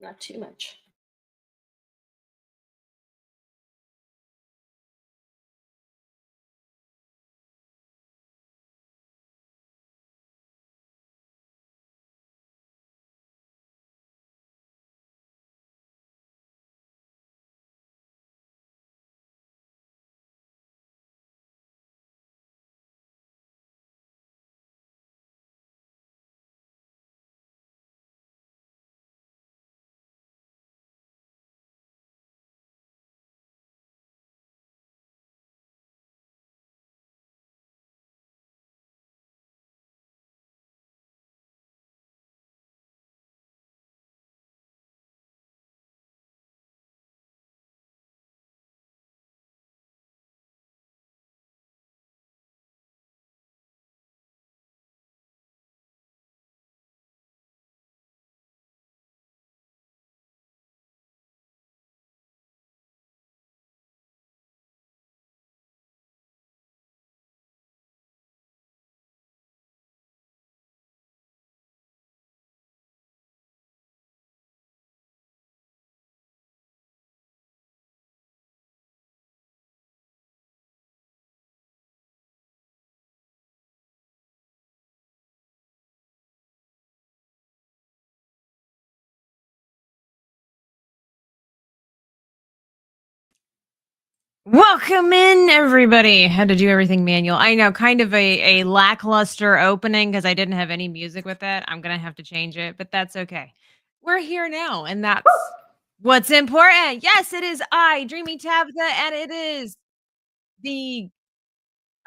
Not too much. Welcome in, everybody. Had to do everything manual. I know, kind of a lackluster opening because I didn't have any music with it. I'm going to have to change it, but that's okay. We're here now, and that's what's important. Yes, it is I, Dreamy Tabitha, and it is the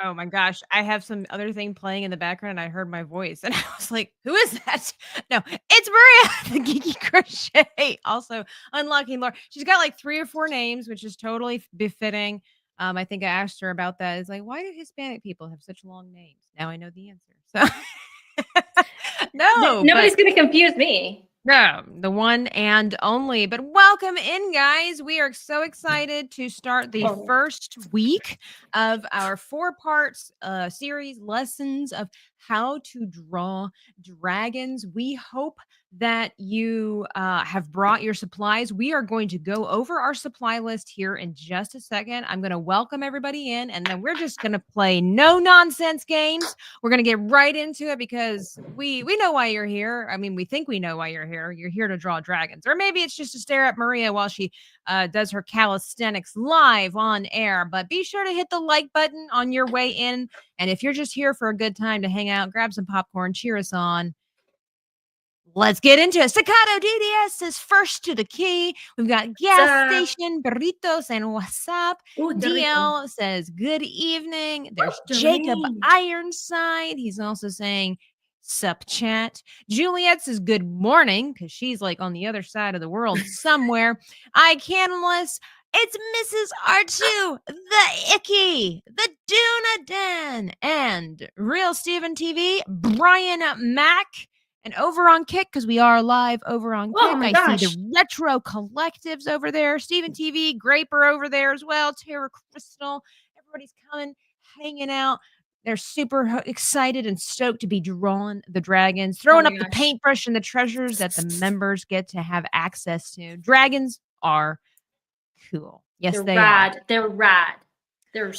oh my gosh, I have some other thing playing in the background. I heard my voice and I was like, who is that? No, it's Maria, the Geeky Crochet. Also, unlocking Laura. She's got like 3 or 4 names, which is totally befitting. I think I asked her about that. It's like, why do Hispanic people have such long names? Now I know the answer. So no, Nobody's going to confuse me. no, the one and only. But welcome in, guys. We are so excited to start the first week of our 4-part series lessons of how to draw dragons. We hope that you have brought your supplies. We are going to go over our supply list here in just a second. I'm going to welcome everybody in, and then we're just going to play no nonsense games. We're going to get right into it because we know why you're here. I mean, we think we know why you're here. You're here to draw dragons. Or maybe it's just to stare at Maria while she does her calisthenics live on air. But be sure to hit the like button on your way in. And if you're just here for a good time to hang out, grab some popcorn, cheer us on. Let's get into it. Staccato DDS is first to the key. We've got gas station, burritos, and WhatsApp. DL says, good evening. There's Jacob Ironside. He's also saying, sup chat. Juliet says, good morning, because she's like on the other side of the world somewhere. I canless. It's Mrs. R2, the Icky, the Duna Den, and Real Steven TV, Brian Mack. And over on Kick, because we are live over on Kick, I see the Retro Collectives over there. Steven TV, Graper over there as well. Tara Crystal. Everybody's coming, hanging out. They're super excited and stoked to be drawing the dragons, throwing up the paintbrush and the treasures that the members get to have access to. Dragons are cool. Yes, they're rad. Are. They're rad.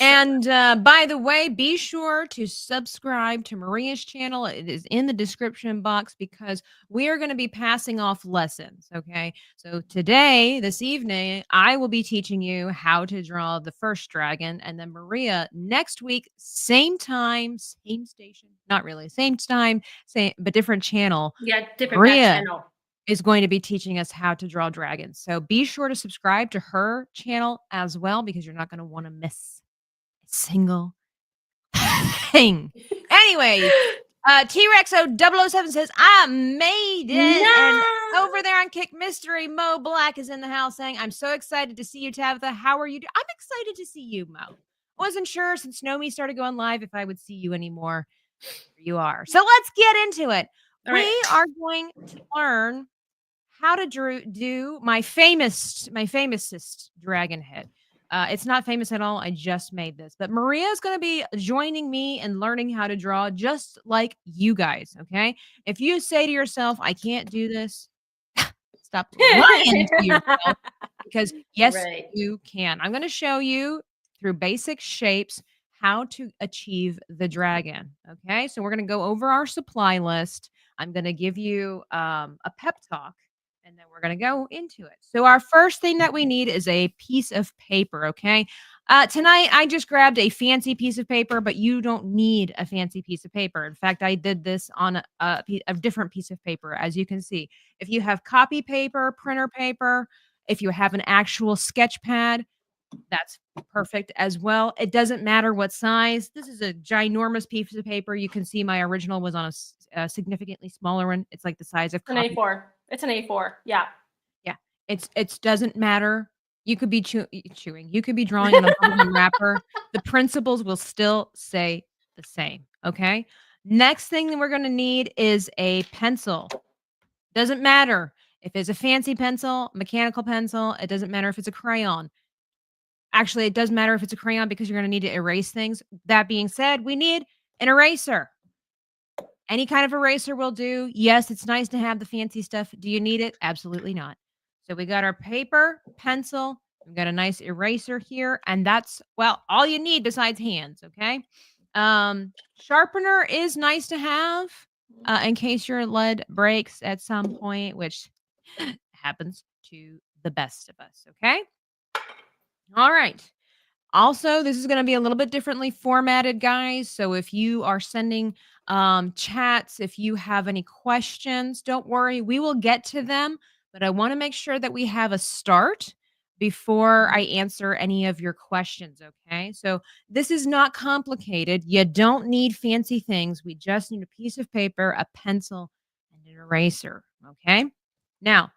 And by the way, be sure to subscribe to Maria's channel. It is in the description box because we are going to be passing off lessons. Okay. So today, this evening, I will be teaching you how to draw the first dragon. And then Maria, next week, same time, same station. Not really, same time, same, but different channel. Yeah, different Maria channel is going to be teaching us how to draw dragons. So be sure to subscribe to her channel as well because you're not going to want to miss single thing. Anyway, T-Rex007 says, I made it. No! And over there on Kick Mystery, Mo Black is in the house saying, I'm so excited to see you, Tabitha. How are you doing? I'm excited to see you, Mo. I wasn't sure since Nomi started going live if I would see you anymore. Here you are. So let's get into it. We are going to learn how to do my famousest dragon head. It's not famous at all. I just made this. But Maria is going to be joining me and learning how to draw just like you guys, okay? If you say to yourself, I can't do this, Stop lying to yourself because yes, Right. you can. I'm going to show you through basic shapes how to achieve the dragon. Okay, so we're going to go over our supply list. I'm going to give you a pep talk and then we're going to go into it. So, our first thing that we need is a piece of paper. Okay, tonight I just grabbed a fancy piece of paper, but you don't need a fancy piece of paper. In fact, I did this on a different piece of paper, as you can see. If you have copy paper, printer paper, if you have an actual sketch pad, that's perfect as well. It doesn't matter what size. This is a ginormous piece of paper. You can see my original was on a significantly smaller one. It's like the size of An copy. A4. It's an A4. Yeah. Yeah. It doesn't matter. You could be chewing. You could be drawing on a bubblegum wrapper. The principles will still say the same. Okay. Next thing that we're going to need is a pencil. Doesn't matter if it's a fancy pencil, mechanical pencil. It doesn't matter if it's a crayon. Actually, it does matter if it's a crayon because you're going to need to erase things. That being said, we need an eraser. Any kind of eraser will do. Yes, it's nice to have the fancy stuff. Do you need it? Absolutely not. So we got our paper, pencil, we've got a nice eraser here, and that's all you need besides hands, okay? Sharpener is nice to have in case your lead breaks at some point, which happens to the best of us, okay? All right. Also, this is going to be a little bit differently formatted, guys. So if you are sending chats, if you have any questions, don't worry, we will get to them. But I want to make sure that we have a start before I answer any of your questions. Okay. So this is not complicated. You don't need fancy things. We just need a piece of paper, a pencil, and an eraser. Okay. Now,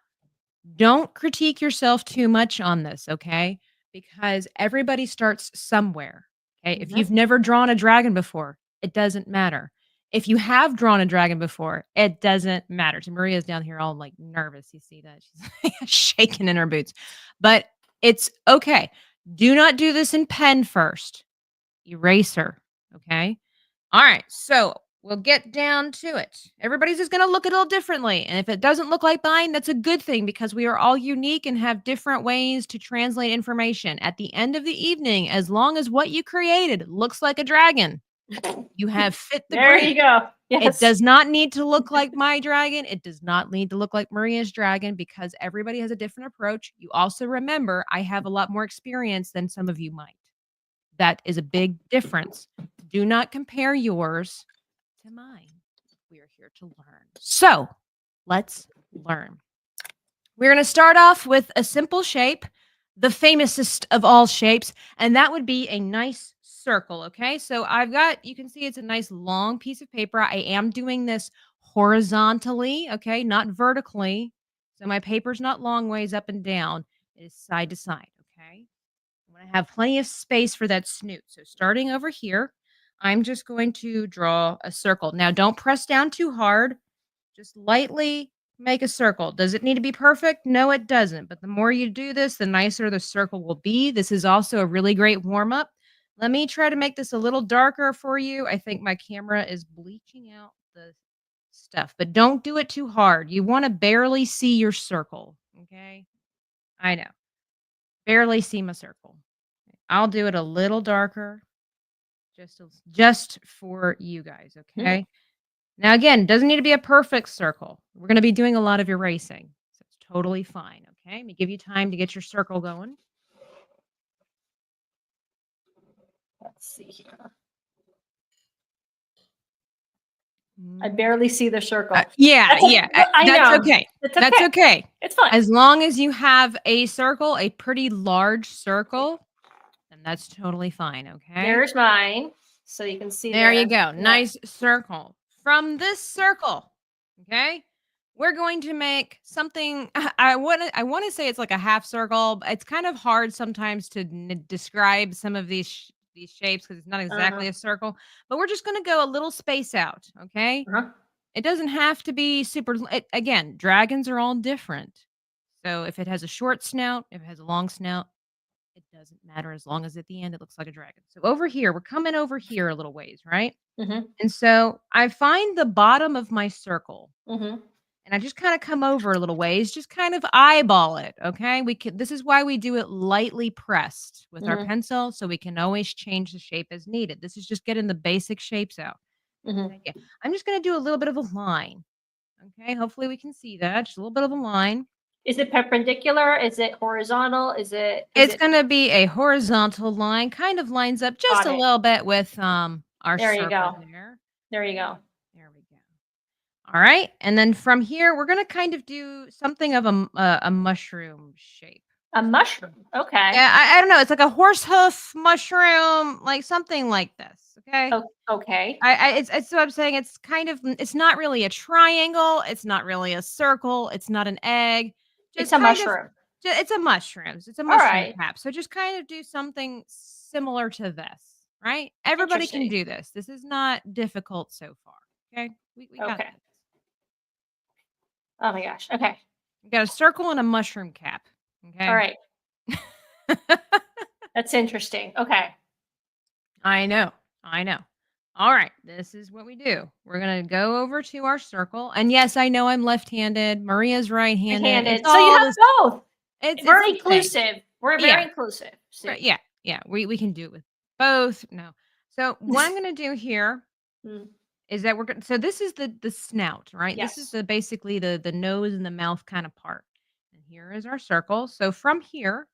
don't critique yourself too much on this. Okay, because everybody starts somewhere. Okay. If you've never drawn a dragon before, it doesn't matter. If you have drawn a dragon before, it doesn't matter. So Maria's down here all like nervous. You see that? She's shaking in her boots. But it's okay. Do not do this in pen first. Eraser. Okay. All right. So we'll get down to it. Everybody's just going to look a little differently. And if it doesn't look like mine, that's a good thing because we are all unique and have different ways to translate information. At the end of the evening, as long as what you created looks like a dragon, you have fit the There brief. you go. Yes. It does not need to look like my dragon. It does not need to look like Maria's dragon because everybody has a different approach. You also remember I have a lot more experience than some of you might. That is a big difference. Do not compare yours to mine. We are here to learn. So let's learn. We're going to start off with a simple shape, the famousest of all shapes, and that would be a nice circle. Okay. So you can see it's a nice long piece of paper. I am doing this horizontally. Okay. Not vertically. So my paper's not long ways up and down. It is side to side. Okay. I'm going to have plenty of space for that snoot. So starting over here, I'm just going to draw a circle. Now, don't press down too hard. Just lightly make a circle. Does it need to be perfect? No, it doesn't. But the more you do this, the nicer the circle will be. This is also a really great warm-up. Let me try to make this a little darker for you. I think my camera is bleaching out the stuff, but don't do it too hard. You want to barely see your circle, okay? I know. Barely see my circle. I'll do it a little darker just for you guys, okay? Now, again, doesn't need to be a perfect circle. We're going to be doing a lot of erasing, so it's totally fine, okay? Let me give you time to get your circle going. Let's see here. I barely see the circle. Yeah. That's okay. It's okay. That's okay. It's fine. As long as you have a circle, a pretty large circle, then that's totally fine, okay? There's mine. So you can see there. You go. Yeah. Nice circle. From this circle, okay, we're going to make something. I want to say it's like a half circle. It's kind of hard sometimes to describe some of these shapes because it's not exactly a circle. But we're just going to go a little space out, okay? It doesn't have to be super. Again, dragons are all different. So if it has a short snout, if it has a long snout, it doesn't matter as long as at the end it looks like a dragon. So over here, we're coming over here a little ways, right? And so I find the bottom of my circle. And and I just kind of come over a little ways, just kind of eyeball it. Okay. This is why we do it lightly pressed with our Mhm. pencil. So we can always change the shape as needed. This is just getting the basic shapes out. Mhm. Okay. I'm just going to do a little bit of a line. Okay. Hopefully we can see that. Just a little bit of a line. Is it perpendicular? Is it horizontal? Is it? It's going to be a horizontal line, kind of lines up just Got a it. little bit with our There you circle go. there. There you go. There we go. All right. And then from here, we're going to kind of do something of a mushroom shape. A mushroom. Okay. Yeah, I don't know. It's like a horse hoof mushroom, like something like this. Okay. Okay. It's what I'm saying. It's kind of, it's not really a triangle. It's not really a circle. It's not an egg. It's Just a kind of, mushroom. it's a mushrooms. It's a All mushroom right. cap. So just kind of do something similar to this, right? Everybody can Interesting. do this. This is not difficult so far. Okay. We got Okay. this. Oh my gosh. Okay. We got a circle and a mushroom cap. Okay. All right. That's interesting. Okay. I know. I know. All right. This is what we do. We're going to go over to our circle. And yes, I know I'm left-handed. Maria's right-handed. It's Right-handed. So you all have this. both. It's We're a thing. inclusive. We're very Yeah. inclusive. See? Right, yeah. Yeah. We can do it with both. No. So what I'm going to do here Mm, is that we're going to, so this is the snout, right? This is yes. the basically the nose and the mouth kind of part. And here is our circle. So from here,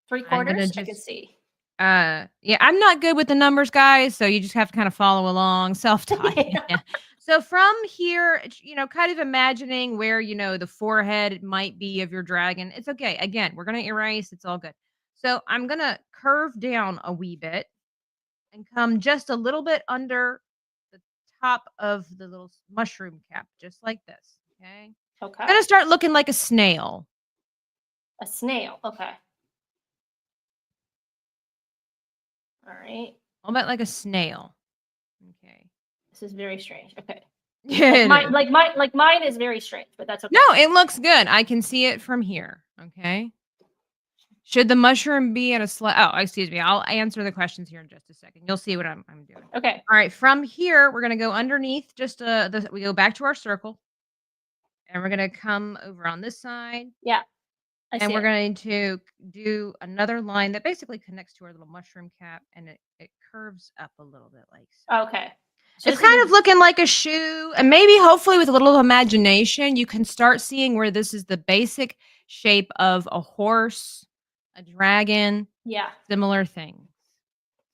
Three I'm going to quarters. I can just see. yeah, I'm not good with the numbers, guys, so you just have to kind of follow along, self-taught. Yeah. Yeah. So from here, kind of imagining where, the forehead might be of your dragon. It's okay. Again, we're going to erase. It's all good. So I'm going to curve down a wee bit and come just a little bit under the top of the little mushroom cap, just like this. Okay. It's going Okay. to start looking like a snail. A snail. Okay. All right. All about like a snail. Okay. This is very strange. Okay. Yeah. It is. Like mine is very strange, but that's okay. No, it looks good. I can see it from here. Okay. Should the mushroom be at a oh, excuse me. I'll answer the questions here in just a second. You'll see what I'm doing. Okay. All right. From here, we're gonna go underneath. Just we go back to our circle, and we're gonna come over on this side, Yeah. I and see we're it. going to do another line that basically connects to our little mushroom cap, and it curves up a little bit like so. Okay. So It's kind of looking like a shoe, and maybe hopefully with a little imagination, you can start seeing where this is the basic shape of a horse, a dragon, yeah. similar things.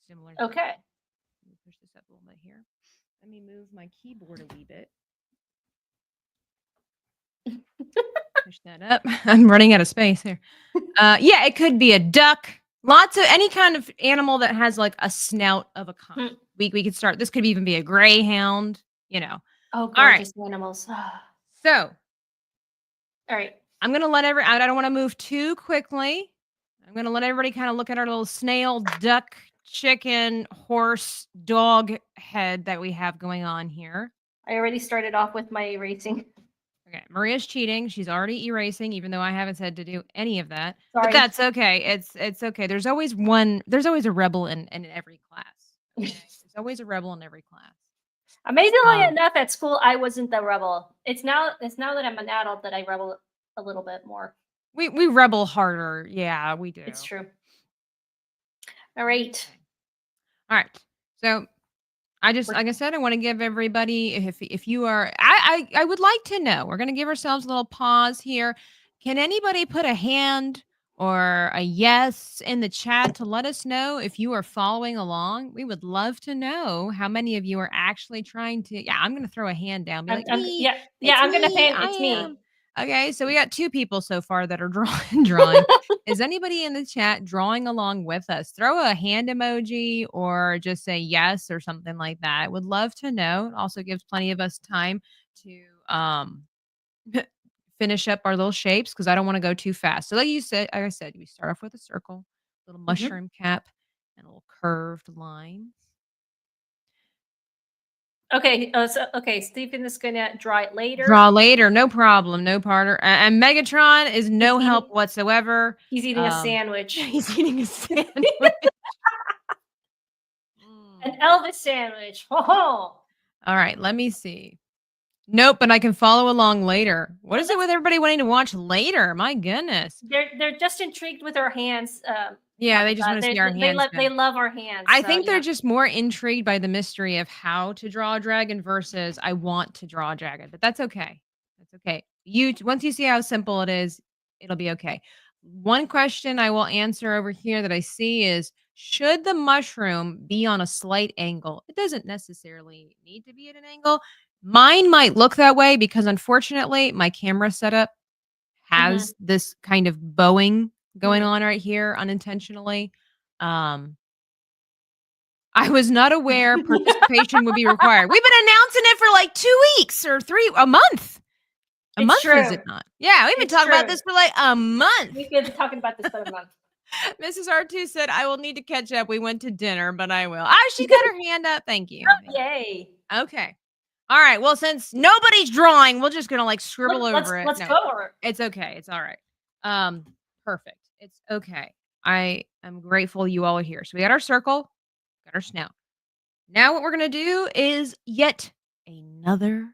Similar. Okay. Let me push this up a little bit here. Let me move my keyboard a wee bit. Push that up. I'm running out of space here. Yeah, it could be a duck. Lots of any kind of animal that has like a snout of a kind. We could start. This could even be a greyhound. Oh, all right. gorgeous animals. So, all right. I'm gonna let I don't want to move too quickly. I'm gonna let everybody kind of look at our little snail, duck, chicken, horse, dog head that we have going on here. I already started off with my erasing. Okay, Maria's cheating. She's already erasing, even though I haven't said to do any of that. Sorry. But that's okay. It's okay. There's always a rebel in every class. Okay? There's always a rebel in every class. Amazingly enough, at school I wasn't the rebel. It's now that I'm an adult that I rebel a little bit more. We rebel harder. Yeah, we do. It's true. All right. All right. So like I said, I want to give everybody, if you are, I would like to know, we're going to give ourselves a little pause here. Can anybody put a hand or a yes in the chat to let us know if you are following along? We would love to know how many of you are actually trying to, yeah, I'm going to throw a hand down. Be like, me, I'm going to say I it's me. am. Okay, so we got 2 people so far that are drawing. Is anybody in the chat drawing along with us? Throw a hand emoji or just say yes or something like that. I would love to know. It also gives plenty of us time to finish up our little shapes because I don't want to go too fast. So like I said, we start off with a circle, little mushroom cap, and a little curved line. Okay. Stephen is gonna draw it later. Draw later, no problem, no parter. And Megatron is no help whatsoever. He's eating a sandwich. He's eating a sandwich. An Elvis sandwich. Ho ho. All right, let me see. Nope, but I can follow along later. What is it with everybody wanting to watch later? My goodness. They're just intrigued with our hands. Yeah, they just want to see our hands. They love our hands. I so, think they're just more intrigued by the mystery of how to draw a dragon versus I want to draw a dragon, but that's okay. That's okay. Once you see how simple it is, it'll be okay. One question I will answer over here that I see is should the mushroom be on a slight angle? It doesn't necessarily need to be at an angle. Mine might look that way because unfortunately my camera setup has this kind of bowing going on right here unintentionally. I was not aware participation would be required. We've been announcing it for like 2 weeks or a month. It's month, true. Is it not? Yeah, we've been talking about this for like a month. We've been talking about this for a month. Mrs. R2 said, I will need to catch up. We went to dinner, but I will. Oh, she got her hand up. Thank you. Oh, yay. Okay. All right. Well, since nobody's drawing, we're just gonna like scribble over it. Let's go over it. It's okay. It's all right. Perfect. It's okay. I am grateful you all are here. So we got our circle, got our snout. Now what we're gonna do is yet another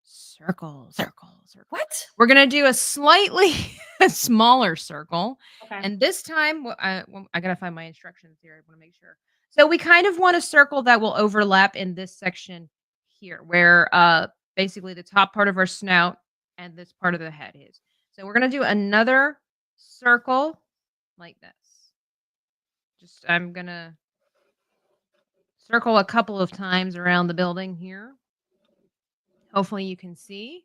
circle. What? We're gonna do a slightly smaller circle. Okay. And this time, I gotta find my instructions here. I want to make sure. So we kind of want a circle that will overlap in this section here, where basically the top part of our snout and this part of the head is. So we're gonna do another circle like this. I'm gonna circle a couple of times around the building here. Hopefully you can see.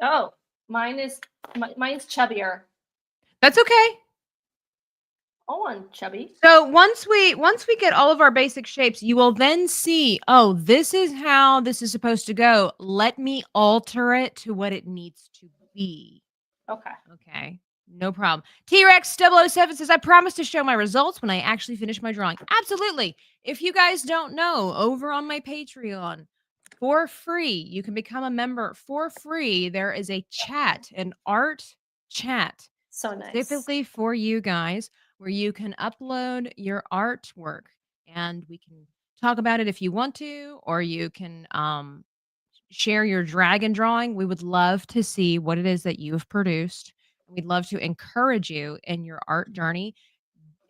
Oh, mine's chubbier. That's okay. Oh, I'm chubby. So once we get all of our basic shapes, you will then see, oh, this is how this is supposed to go. Let me alter it to what it needs to be. Okay. No problem. T-Rex 007 says, I promise to show my results when I actually finish my drawing. Absolutely. If you guys don't know, over on my Patreon, for free, you can become a member for free. There is a chat, an art chat. So nice. Specifically for you guys, where you can upload your artwork and we can talk about it if you want to, or you can share your dragon drawing. We would love to see what it is that you have produced. We'd love to encourage you in your art journey.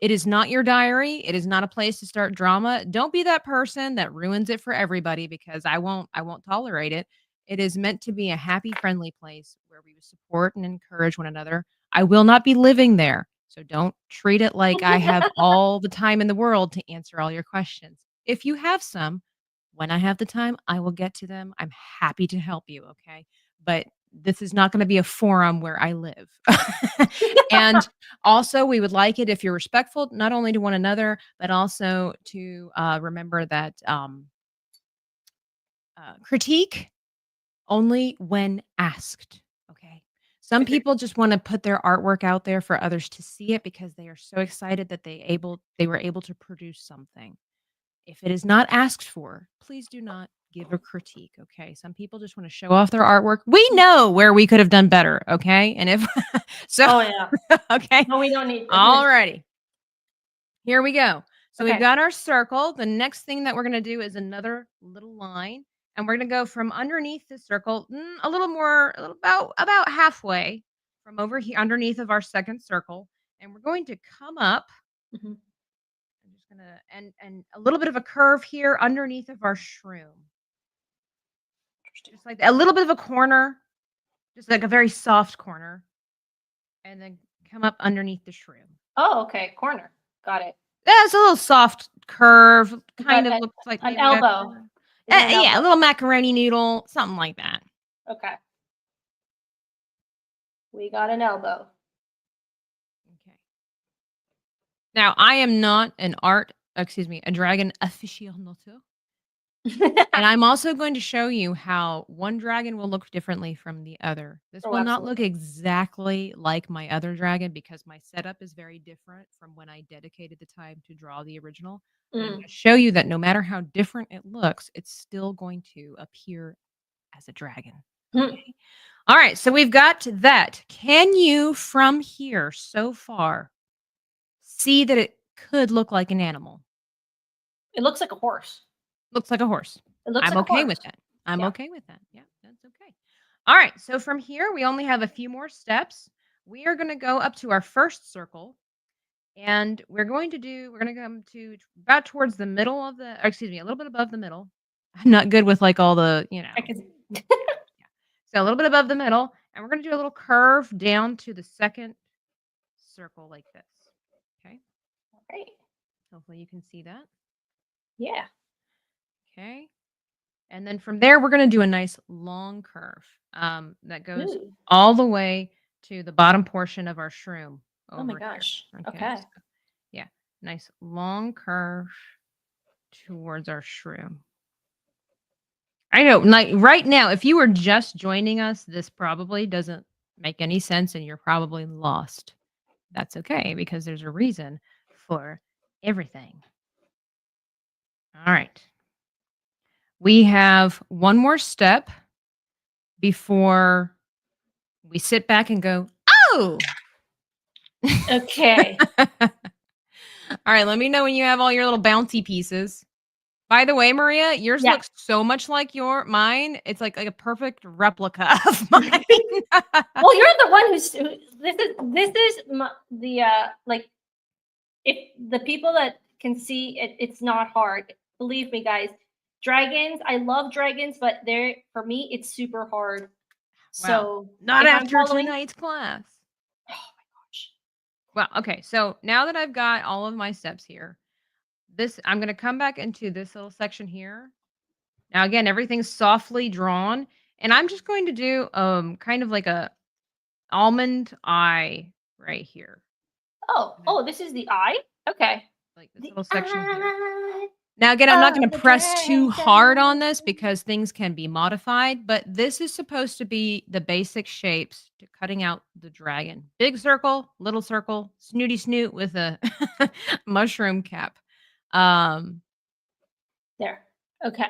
It is not your diary. It is not a place to start drama. Don't be that person that ruins it for everybody because I won't tolerate it. It is meant to be a happy, friendly place where we support and encourage one another. I will not be living there. So don't treat it like I have all the time in the world to answer all your questions. If you have some, when I have the time, I will get to them. I'm happy to help you. Okay. But this is not going to be a forum where I live. And also, we would like it if you're respectful, not only to one another, but also to remember that critique only when asked. Okay. Some people just want to put their artwork out there for others to see it because they are so excited that they were able to produce something. If it is not asked for, please do not give a critique, okay? Some people just want to show off their artwork. We know where we could have done better, okay? And if so, oh yeah, okay. No, we don't need. Alrighty, here we go. So Okay. we've got our circle. The next thing that we're gonna do is another little line, and we're gonna go from underneath the circle, a little more, about halfway from over here, underneath of our second circle, and we're going to come up. Mhm. I'm just gonna and a little bit of a curve here underneath of our shroom. Just like a little bit of a corner, just like a very soft corner, and then come up underneath the shroom. Oh, okay. Corner. Got it. That's a little soft curve, kind of An- looks like an maybe elbow. Is it an yeah, a elbow? little macaroni noodle, something like that. Okay. We got an elbow. Okay. Now, I am not a dragon aficionado. And I'm also going to show you how one dragon will look differently from the other. This will not look exactly like my other dragon because my setup is very different from when I dedicated the time to draw the original. I'm going to show you that no matter how different it looks, it's still going to appear as a dragon. Okay. All right, so we've got that. Can you, from here so far, see that it could look like an animal? It looks like a horse. Looks like a horse. It looks I'm like a okay with horse. that. I'm Yeah. okay with that. Yeah, that's okay. All right. So from here, we only have a few more steps. We are going to go up to our first circle. And we're going to come to about towards the middle of the, or excuse me, a little bit above the middle. I'm not good with like all the, I can. so a little bit above the middle. And we're going to do a little curve down to the second circle like this. Okay. Right. Hopefully you can see that. Yeah. Okay. And then from there, we're going to do a nice long curve that goes Ooh. all the way to the bottom portion of our shroom Oh my over gosh. here. Okay. So, yeah, nice long curve towards our shroom. I know, like right now, if you were just joining us, this probably doesn't make any sense and you're probably lost. That's okay because there's a reason for everything. All right. We have one more step before we sit back and go, oh! Okay. All right, let me know when you have all your little bouncy pieces. By the way, Maria, yours Yeah. looks so much like mine. It's like a perfect replica of mine. Well, you're the one who's this is the like if the people that can see it, it's not hard. Believe me, guys. Dragons, I love dragons, but they're for me, it's super hard. Well, So not if I'm after following, tonight's class. oh my gosh. Well, okay. So now that I've got all of my steps here, I'm going to come back into this little section here. Now, again, everything's softly drawn, and I'm just going to do kind of like a almond eye right here. Oh, this is the eye? Okay. Like this The little section here. eye Now, again, I'm not going of to the press too hard on dragon. this because things can be modified, but this is supposed to be the basic shapes to cutting out the dragon. Big circle, little circle, snooty snoot with a mushroom cap. There. Okay.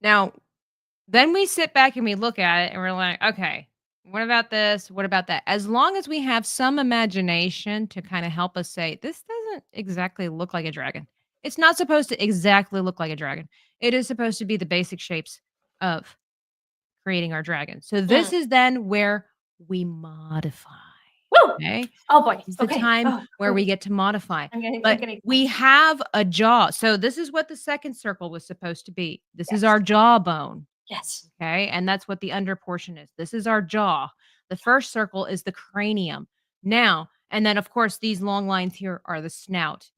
Now, then we sit back and we look at it and we're like, okay, what about this? What about that? As long as we have some imagination to kind of help us say, this doesn't exactly look like a dragon. It's not supposed to exactly look like a dragon. It is supposed to be the basic shapes of creating our dragon. So this Mm. is then where we modify. Woo! Okay. Oh boy. This is the Okay. time Oh, where we get to modify. I'm But getting we excited. have a jaw. So this is what the second circle was supposed to be. This is Yes. our jawbone. Yes. Okay. And that's what the under portion is. This is our jaw. The first circle is the cranium. Now, and then of course, these long lines here are the snout.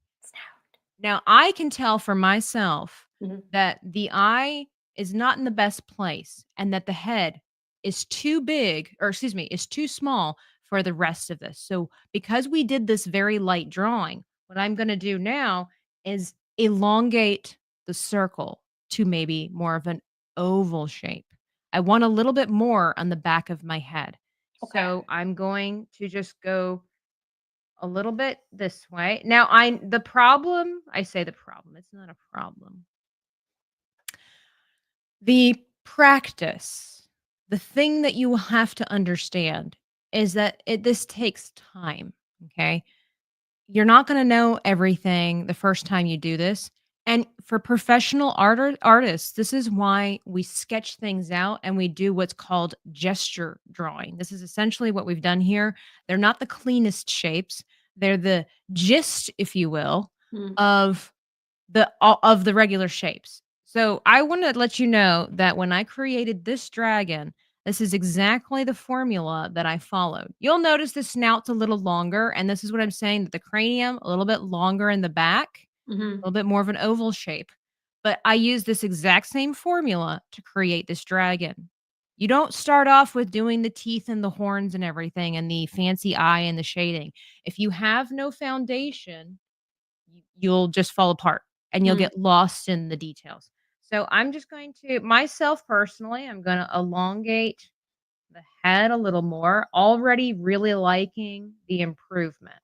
Now, I can tell for myself Mhm. that the eye is not in the best place and that the head is too big, or excuse me, is too small for the rest of this. So, because we did this very light drawing, what I'm going to do now is elongate the circle to maybe more of an oval shape. I want a little bit more on the back of my head. Okay. So, I'm going to just go a little bit this way. Now, I say the problem, it's not a problem. The practice, the thing that you will have to understand is that this takes time, okay? You're not going to know everything the first time you do this. And for professional artists, this is why we sketch things out and we do what's called gesture drawing. This is essentially what we've done here. They're not the cleanest shapes. They're the gist, if you will, Mm. of the regular shapes. So I want to let you know that when I created this dragon, this is exactly the formula that I followed. You'll notice the snout's a little longer, and this is what I'm saying, that the cranium a little bit longer in the back, Mm-hmm. a little bit more of an oval shape. But I use this exact same formula to create this dragon. You don't start off with doing the teeth and the horns and everything and the fancy eye and the shading. If you have no foundation, you'll just fall apart and you'll Mm. get lost in the details. So I'm just going to myself personally, I'm going to elongate the head a little more, already really liking the improvement.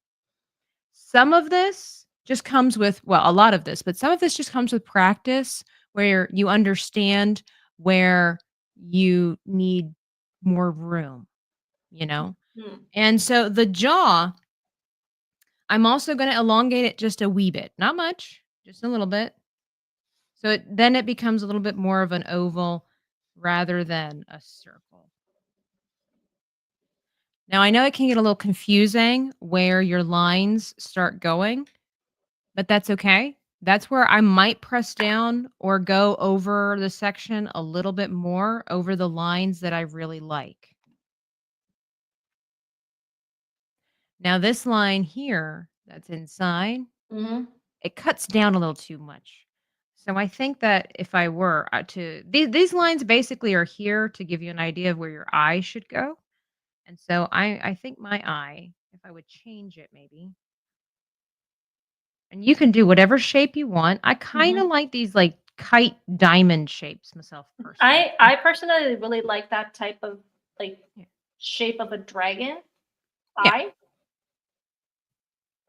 Some of this just comes with, well, a lot of this, but some of this just comes with practice where you understand where you need more room, you know? Mm. And so the jaw, I'm also going to elongate it just a wee bit, not much, just a little bit. So then it becomes a little bit more of an oval rather than a circle. Now I know it can get a little confusing where your lines start going, but that's okay. That's where I might press down or go over the section a little bit more over the lines that I really like. Now this line here that's inside, Hmm. it cuts down a little too much. So I think that if I were to these lines basically are here to give you an idea of where your eye should go. And so I think my eye, if I would change it maybe, and you can do whatever shape you want. I kind Hmm. of like these like kite diamond shapes myself personally. I personally really like that type of like Yeah. shape of a dragon Yeah. eye.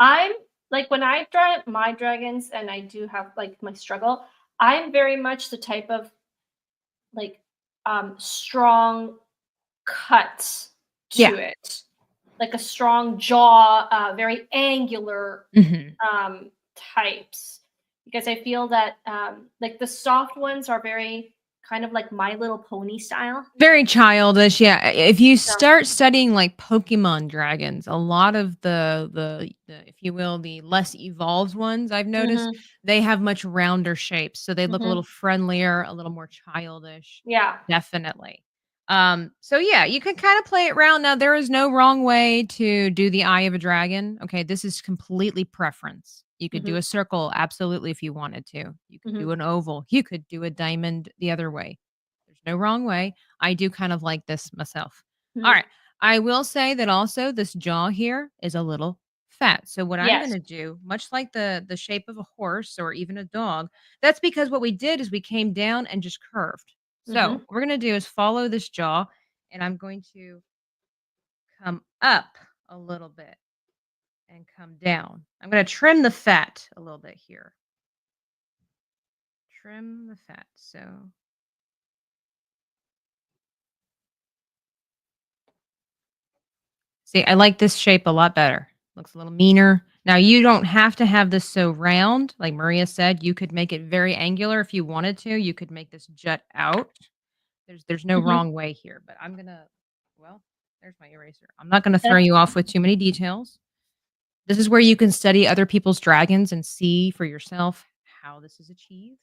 I'm like when I draw my dragons and I do have like my struggle, I'm very much the type of like strong cut Yeah. to it. Like a strong jaw, very angular Mhm. types. Because I feel that like the soft ones are very kind of like My Little Pony style. Very childish, yeah. If you Yeah. start studying like Pokemon dragons, a lot of the if you will, the less evolved ones I've noticed, Hmm. they have much rounder shapes, so they look a little Hmm. friendlier, a little more childish. Yeah. Definitely. So yeah, you can kind of play it round. Now there is no wrong way to do the eye of a dragon. Okay, this is completely preference. You could do Hmm. a circle absolutely if you wanted to. You could Hmm. do an oval. You could do a diamond the other way. There's no wrong way. I do kind of like this myself. All Hmm. right. I will say that also this jaw here is a little fat. So what I'm going Yes. to do, much like the shape of a horse or even a dog, that's because what we did is we came down and just curved. So Hmm. what we're going to do is follow this jaw, and I'm going to come up a little bit and come down. I'm going to trim the fat a little bit here. Trim the fat. So see, I like this shape a lot better. Looks a little meaner. Now, you don't have to have this so round. Like Maria said, you could make it very angular if you wanted to. You could make this jut out. There's no Hmm. wrong way here, but I'm gonna well, there's my eraser. I'm not gonna throw you off with too many details. This is where you can study other people's dragons and see for yourself how this is achieved.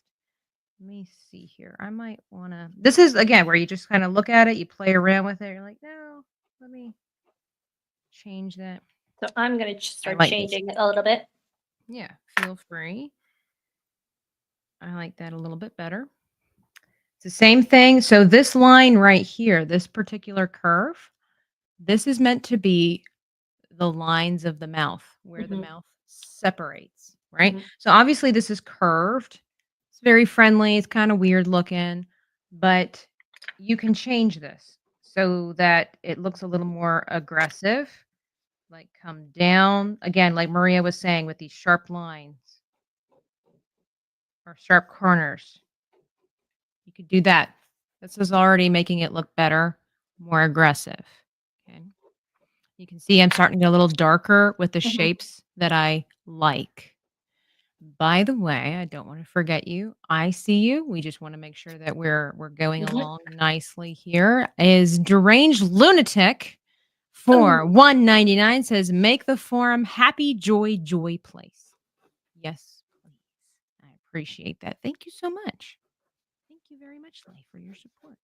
Let me see here. I might wanna this is again where you just kind of look at it, you play around with it, you're like, no, let me change that. So I'm gonna I start like this. changing it a little bit. Yeah, feel free. I like that a little bit better. It's the same thing. So this line right here, this particular curve, this is meant to be the lines of the mouth where the Hmm. mouth separates, right? Hmm. So obviously this is curved. It's very friendly. It's kind of weird looking, but you can change this so that it looks a little more aggressive, like come down. Again, like Maria was saying with these sharp lines or sharp corners. You could do that. This is already making it look better, more aggressive. Okay. You can see I'm starting to get a little darker with the Hmm. shapes that I like. By the way, I don't want to forget you. I see you. We just want to make sure that we're going Hmm. along nicely here. Is deranged lunatic for Oh, 199 says make the forum happy joy joy place. Yes, please. I appreciate that. Thank you so much. Thank you very much, Lee, for your support.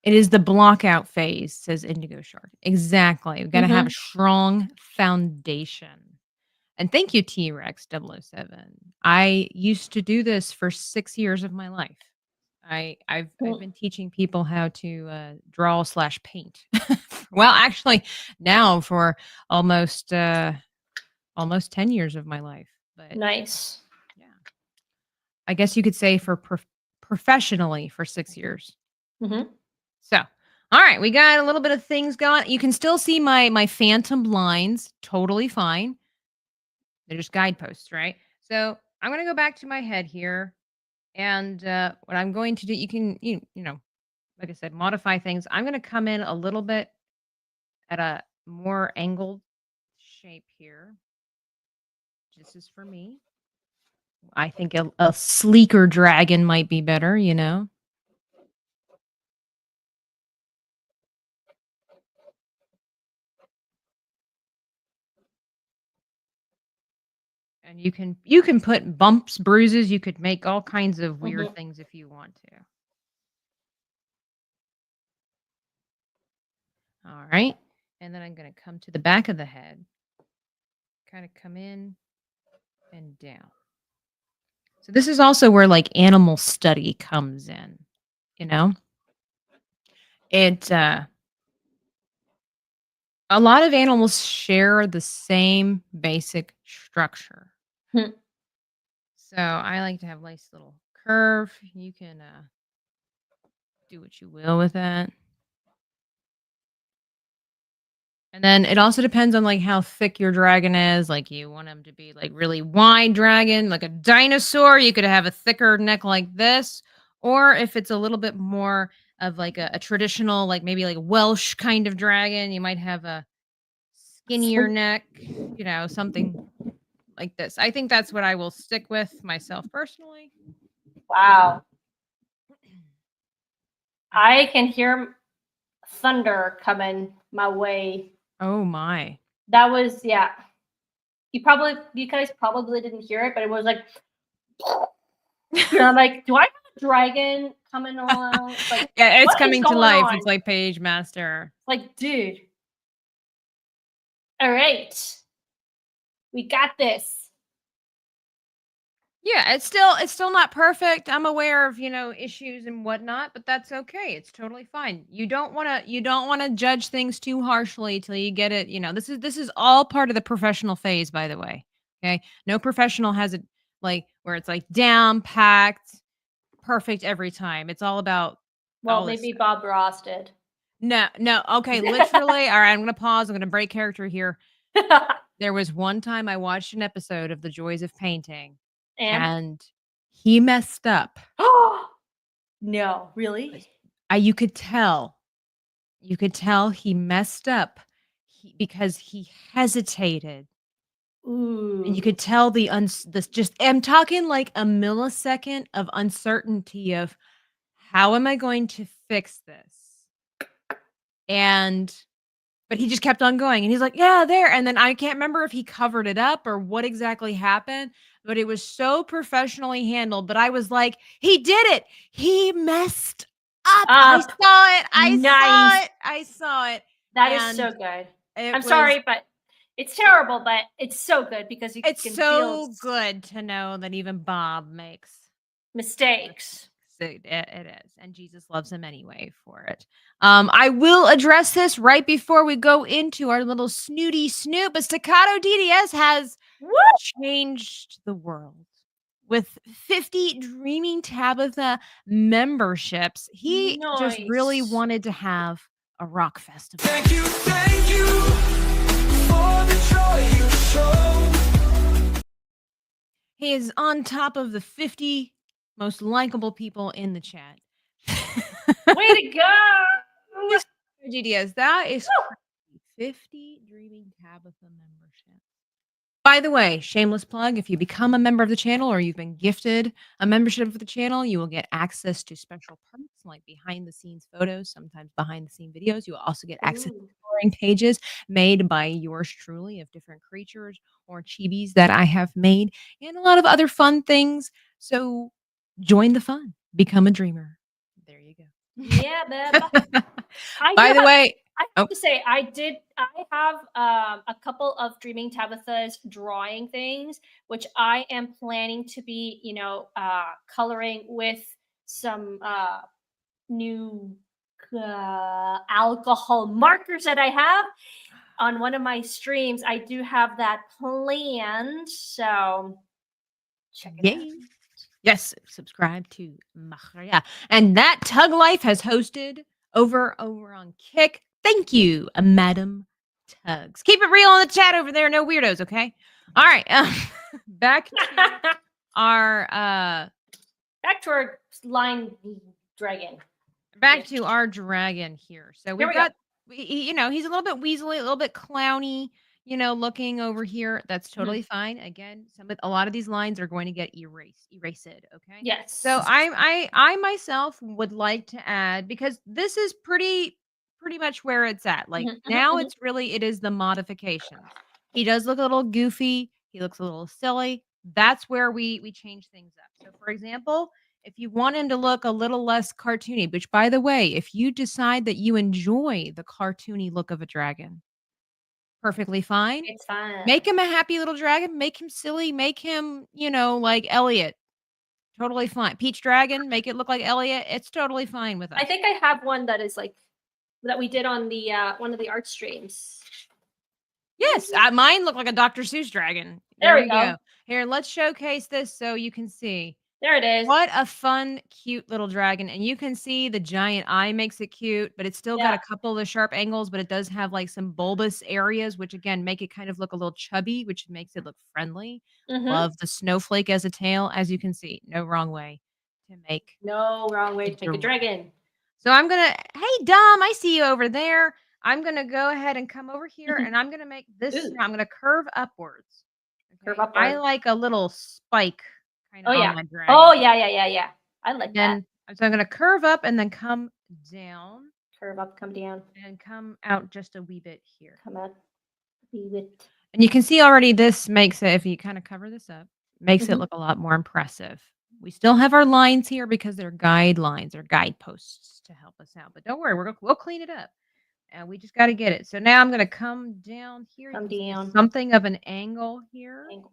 It is the block out phase, says Indigo Shark. Exactly. We've got to have a hmm. strong foundation. And thank you, T Rex 007. I used to do this for 6 years of my life. I've been teaching people how to draw slash paint. Well, actually, now for almost almost 10 years of my life. But Nice. yeah, I guess you could say for professionally for 6 years. Hmm. So, all right, we got a little bit of things going. You can still see my phantom lines, totally fine. They're just guideposts, right? So I'm gonna go back to my head here, and what I'm going to do, you can you know, like I said, modify things. I'm gonna come in a little bit at a more angled shape here. This is for me. I think a sleeker dragon might be better, you know? And you can put bumps, bruises, you could make all kinds of weird Mhm. things if you want to. All right. And then I'm going to come to the back of the head. Kind of come in and down. So this is also where like animal study comes in, you know? It a lot of animals share the same basic structure. Hmm. So I like to have a nice little curve. You can do what you will with that. And then it also depends on like how thick your dragon is. Like you want them to be like really wide dragon, like a dinosaur. You could have a thicker neck like this. Or if it's a little bit more of like a traditional, like maybe like Welsh kind of dragon, you might have a skinnier neck, you know, something like this. I think that's what I will stick with myself personally. Wow. I can hear thunder coming my way. Oh my. That was, yeah. You guys probably didn't hear it, but it was like, I'm like, do I have a dragon coming along? Like, Yeah, it's what is coming to going life. on? It's like Page Master. Like, dude. All right. We got this. Yeah, it's still not perfect. I'm aware of, you know, issues and whatnot, but that's okay. It's totally fine. You don't wanna judge things too harshly till you get it, you know. This is all part of the professional phase, by the way. Okay. No professional has it like where it's like down packed, perfect every time. It's all about Well, all this maybe stuff. Bob Ross did. No, no, okay, literally. All right, I'm gonna pause. I'm gonna break character here. There was one time I watched an episode of The Joys of Painting And and he messed up. no, really? You could tell. You could tell he messed up because he hesitated. And you Ooh. could tell this just I'm talking like a millisecond of uncertainty of how am I going to fix this? And but he just kept on going and he's like, "Yeah, there." And then I can't remember if he covered it up or what exactly happened, but it was so professionally handled, but I was like, "He did it. He messed up. I Up. saw it. I Nice. saw it. I saw it." That is And so good. it I'm was sorry, but it's terrible, but it's so good because you it's can feel so good to know that even Bob makes mistakes. it is, and Jesus loves him anyway for it. I will address this right before we go into our little snooty snoop, but Staccato DDS has Woo! changed the world. With 50 Dreaming Tabitha memberships, he just really Nice. wanted to have a rock festival. Thank you for the joy you show. He is on top of the 50 most likable people in the chat. Way to go. GDS, that is crazy. 50 Dreaming Tabitha membership. By the way, shameless plug, if you become a member of the channel or you've been gifted a membership of the channel, you will get access to special perks like behind the scenes photos, sometimes behind the scene videos. You will also get access to Ooh. coloring pages made by yours truly of different creatures or chibis that I have made and a lot of other fun things. So join the fun, become a dreamer. There you go. Yeah, babe. I By the have, way, I oh, have to say, I have a couple of Dreaming Tabitha's drawing things, which I am planning to be, coloring with some new alcohol markers that I have on one of my streams. I do have that planned, so check it out. yay. Yes, subscribe to Maria. And that Tug Life has hosted over on Kick. Thank you, Madam Tugs. Keep it real in the chat over there. No weirdos, okay? All right. Back to our Back to our line dragon. back to our dragon here. So Here we've we go. got you know, he's a little bit weaselly, a little bit clowny. looking over here, that's Mhm. totally fine. Again, a lot of these lines are going to get erased. Okay. Yes. So I myself would like to add, because this is pretty much where it's at. Like Mhm, mhm, now mhm. it is the modifications. He does look a little goofy. He looks a little silly. That's where we change things up. So for example, if you want him to look a little less cartoony, which by the way, if you decide that you enjoy the cartoony look of a dragon, perfectly fine. It's fun. Make him a happy little dragon, make him silly, make him, like Elliot. Totally fine. Peach Dragon, make it look like Elliot. It's totally fine with I us. think I have one that is like that we did on the one of the art streams. Yes, mine look like a Dr. Seuss dragon. There There we you go. go. Here, let's showcase this so you can see. There it is. What a fun, cute little dragon. And you can see the giant eye makes it cute, but it's still got Yeah. a couple of the sharp angles, but it does have like some bulbous areas, which again make it kind of look a little chubby, which makes it look friendly. Mhm. Love the snowflake as a tail. As you can see, no wrong way to make No wrong way a to make a dragon. So I'm gonna, hey Dom, I see you over there. I'm gonna go ahead and come over here and I'm gonna make this. Ooh, I'm gonna curve upwards. curve Okay. I upward. like a little spike kind Oh of on yeah. my dragon. Oh yeah, yeah, yeah, yeah. I And like that. then so I'm gonna curve up and then come down Curve up, come down, and come out just a wee bit here. come up. Be with. And you can see already this makes it, if you kind of cover this up, makes it Mhm. look a lot more impressive. We still have our lines here because they're guidelines or guideposts to help us out. But don't worry, we'll clean it up. And we just got to get it. So now I'm going to come down here. You Come can see down. something of an angle here. Angle.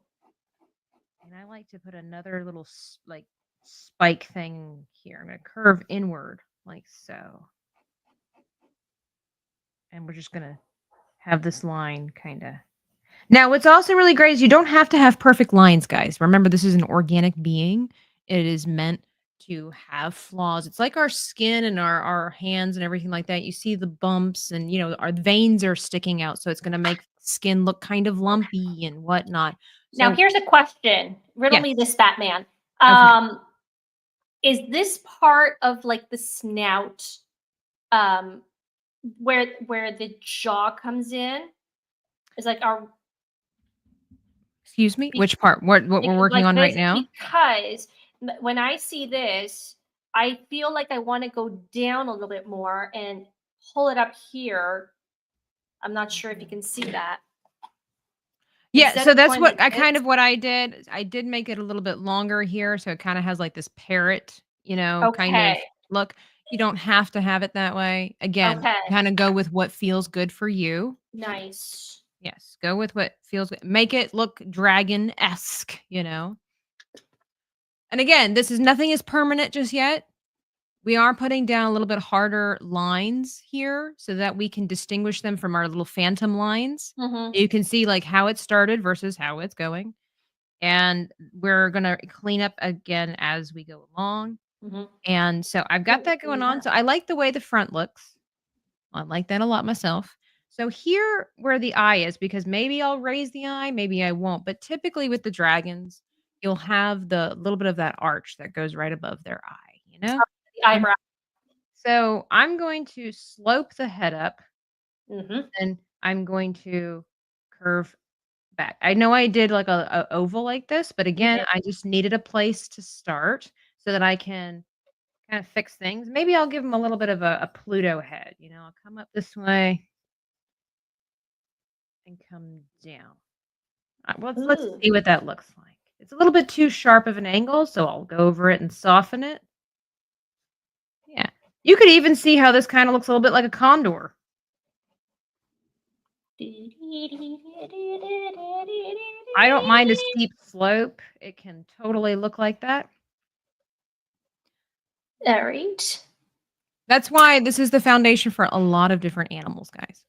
And I like to put another little like spike thing here. I'm going to curve inward like so. And we're just going to have this line kind of. Now, what's also really great is you don't have to have perfect lines, guys. Remember, this is an organic being. It is meant to have flaws. It's like our skin and our hands and everything like that. You see the bumps and, our veins are sticking out. So it's going to make skin look kind of lumpy and whatnot. Now So, here's a question. Riddle yes. me this, Batman. Okay. Is this part of like the snout, um, where the jaw comes in? Is like our Excuse me. be- Which part? What we're working like on right this now? because when I see this, I feel like I want to go down a little bit more and pull it up here. I'm not sure if you can see that. Yeah, Instead so of that's going what like this. what I did. I did make it a little bit longer here, so it kind of has like this parrot, kind of Okay. look. You don't have to have it that way. Again, Okay. kind of go with what feels good for you. Nice. Yes, go with what feels good. Make it look dragon-esque, And again, nothing is permanent just yet. We are putting down a little bit harder lines here so that we can distinguish them from our little phantom lines. Mm-hmm. You can see like how it started versus how it's going. And we're going to clean up again as we go along. Mm-hmm. And so I've got that going on. So I like the way the front looks. I like that a lot myself. So here where the eye is, because maybe I'll raise the eye, maybe I won't. But typically with the dragons, you'll have the little bit of that arch that goes right above their eye. The eyebrow. So I'm going to slope the head up Mm-hmm. and I'm going to curve back. I know I did like a oval like this, but You again, did. I just needed a place to start so that I can kind of fix things. Maybe I'll give him a little bit of a Pluto head. I'll come up this way and come down. Well, let's Ooh. see what that looks like. It's a little bit too sharp of an angle, so I'll go over it and soften it. Yeah. You could even see how this kind of looks a little bit like a condor. I don't mind a steep slope. It can totally look like that. All right. That's why this is the foundation for a lot of different animals, guys.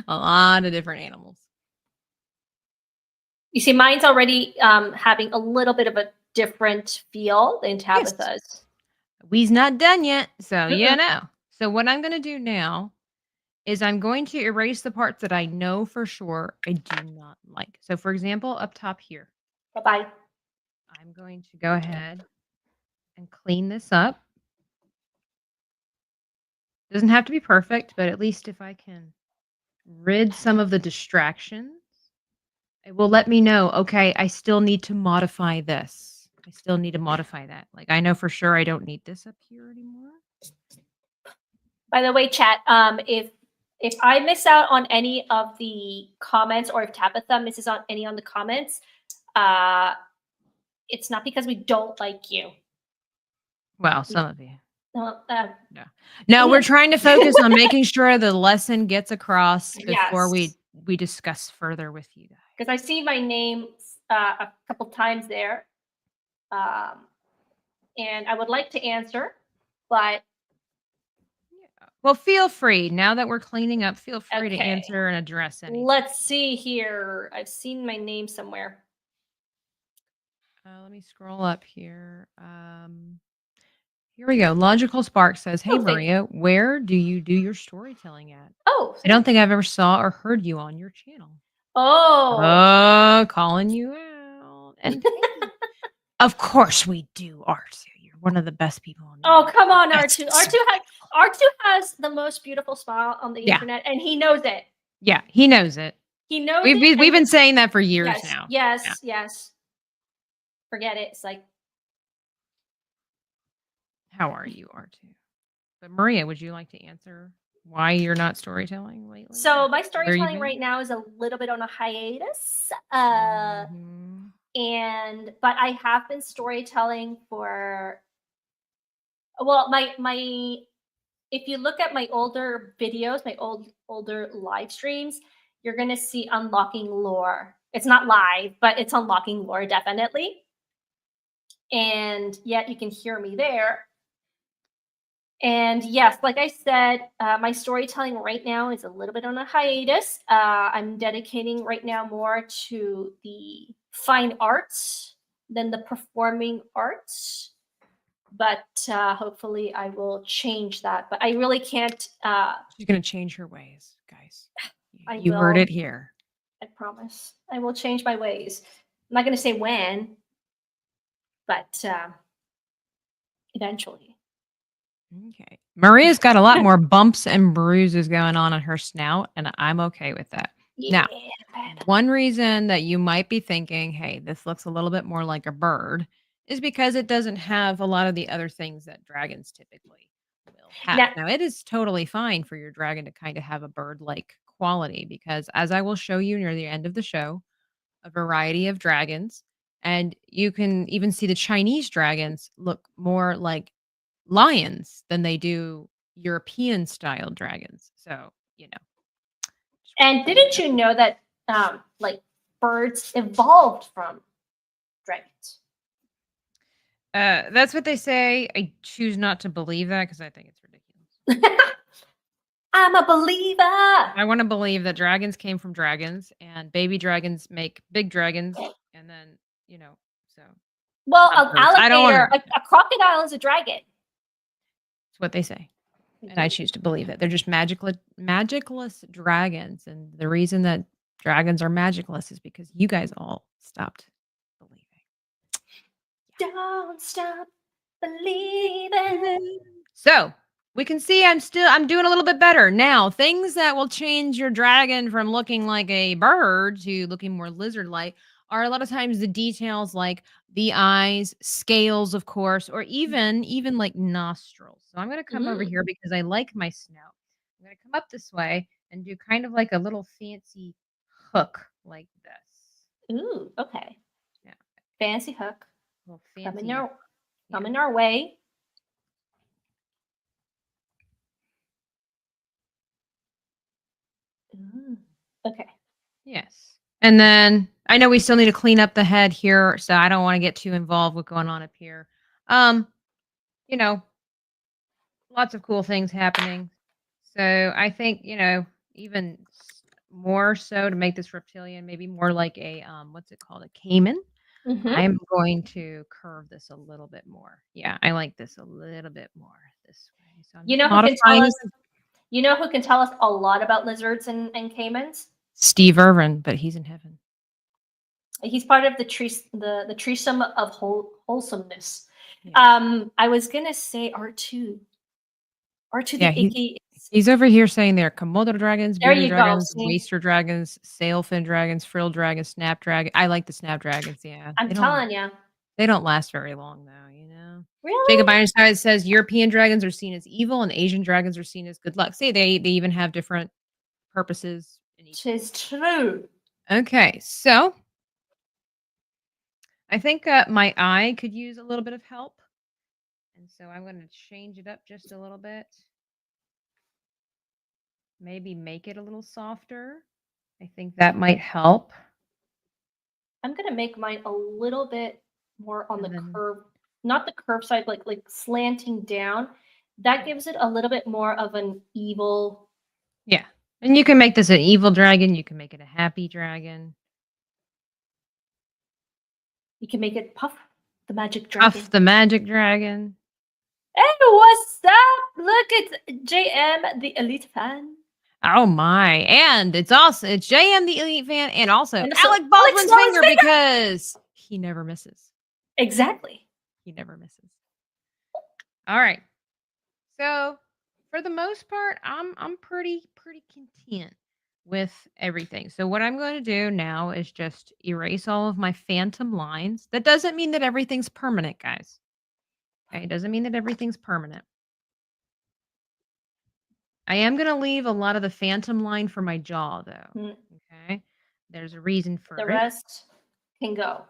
A lot of different animals. You see, mine's already having a little bit of a different feel than Tabitha's. We's not done yet, so Mm-mm. So what I'm going to do now is I'm going to erase the parts that I know for sure I do not like. So for example, up top here, Bye-bye. I'm going to go ahead and clean this up. Doesn't have to be perfect, but at least if I can rid some of the distractions. It will let me know, okay, I still need to modify this. I still need to modify that. Like, I know for sure I don't need this up here anymore. By the way, chat, if I miss out on any of the comments, or if Tabitha misses on any on the comments, it's not because we don't like you. Well, some of you. No, No, we're trying to focus on making sure the lesson gets across before Yes. we discuss further with you guys. because I see my name a couple times there, and I would like to answer, but Well, feel free. Now that we're cleaning up, feel free to Okay. answer and address anything. let's see here. I've seen my name somewhere. Let me scroll up here. Here we go. Logical Spark says, "Hey Oh, thank Maria, where do you do your storytelling at? Oh, I don't think I've ever saw or heard you on your channel." Oh, Calling you out. And of course we do, R2. You're one of the best people on the oh, internet. come on, That's R2 has the most beautiful smile on the Yeah. internet, and he knows it. Yeah, he knows it. He knows We've it. we've been saying that for years yes, now. Yes, yes. Forget it. It's like, How are you, R2? But Maria, would you like to answer why you're not storytelling lately? so my Where you storytelling been? right now is a little bit on a hiatus. Mhm. But I have been storytelling for, well, my if you look at my older videos, my older live streams, you're gonna see unlocking lore. It's not live, but it's unlocking lore definitely. And yet you can hear me there. And yes, like I said, my storytelling right now is a little bit on a hiatus. I'm dedicating right now more to the fine arts than the performing arts. But hopefully I will change that. But I really can't. She's gonna change her ways, guys. I You heard will. it here. I promise. I will change my ways. I'm not going to say when, but eventually. Okay. Maria's got a lot more bumps and bruises going on her snout, and I'm okay with that. Yeah. Now, one reason that you might be thinking, hey, this looks a little bit more like a bird, is because it doesn't have a lot of the other things that dragons typically will have. Now, it is totally fine for your dragon to kind of have a bird-like quality, because as I will show you near the end of the show, a variety of dragons, and you can even see the Chinese dragons look more like lions than they do European style dragons. So, you know. And didn't you know that like birds evolved from dragons? That's what they say. I choose not to believe that because I think it's ridiculous. I'm a believer. I want to believe that dragons came from dragons and baby dragons make big dragons, and then, you know, so. Well, an birds. I don't alligator, wanna- a crocodile is a dragon. That's what they say. And I choose to believe it. They're just magicless dragons. And the reason that dragons are magicless is because you guys all stopped believing. Don't stop believing. So we can see I'm doing a little bit better. Now, things that will change your dragon from looking like a bird to looking more lizard-like are a lot of times the details, like the eyes, scales, of course, or even like nostrils. So I'm going to come over here because I like my snout. I'm going to come up this way and do kind of like a little fancy hook like this. Ooh, okay. Yeah. Fancy hook. Little fancy. Coming our way. Okay. Yes. And then I know we still need to clean up the head here, so I don't want to get too involved with going on up here. You know, lots of cool things happening. So I think, you know, even more so to make this reptilian, maybe more like a what's it called? A caiman. I'm going to curve this a little bit more. Yeah, I like this a little bit more this way. So I'm You know who can tell us a lot about lizards and caimans? Steve Irvin, but he's in heaven. He's part of the threesome of wholesomeness. Yeah. I was gonna say R2. R2 the He's over here saying they're Komodo dragons, There bearded you go, dragons, see? waster dragons, sailfin dragons, frill dragons, snapdragon. I like the snapdragons. Yeah, I'm telling you. they don't last very long though. You know. Jacob Really? Ironside says European dragons are seen as evil and Asian dragons are seen as good luck. See, they even have different purposes in each. Tis true. Okay, so I think my eye could use a little bit of help, and so I'm going to change it up just a little bit. Maybe make it a little softer. I think that might help. I'm gonna make mine a little bit more on And the then- curve, not the curve side, like slanting down. That gives it a little bit more of an evil. Yeah, and you can make this an evil dragon. You can make it a happy dragon. You can make it Puff, the magic dragon. Puff the magic dragon. Hey, what's up? Look, it's JM, the elite fan. Oh my! And it's JM the elite fan, and also And Alec also Baldwin's Alex finger Baldwin's because he never misses. Exactly. He never misses. All right. So for the most part, I'm pretty content with everything. So what I'm going to do now is just erase all of my phantom lines. That doesn't mean that everything's permanent, guys. Okay, it doesn't mean that everything's permanent. I am going to leave a lot of the phantom line for my jaw, though. Mm. Okay, there's a reason for The it. rest can go.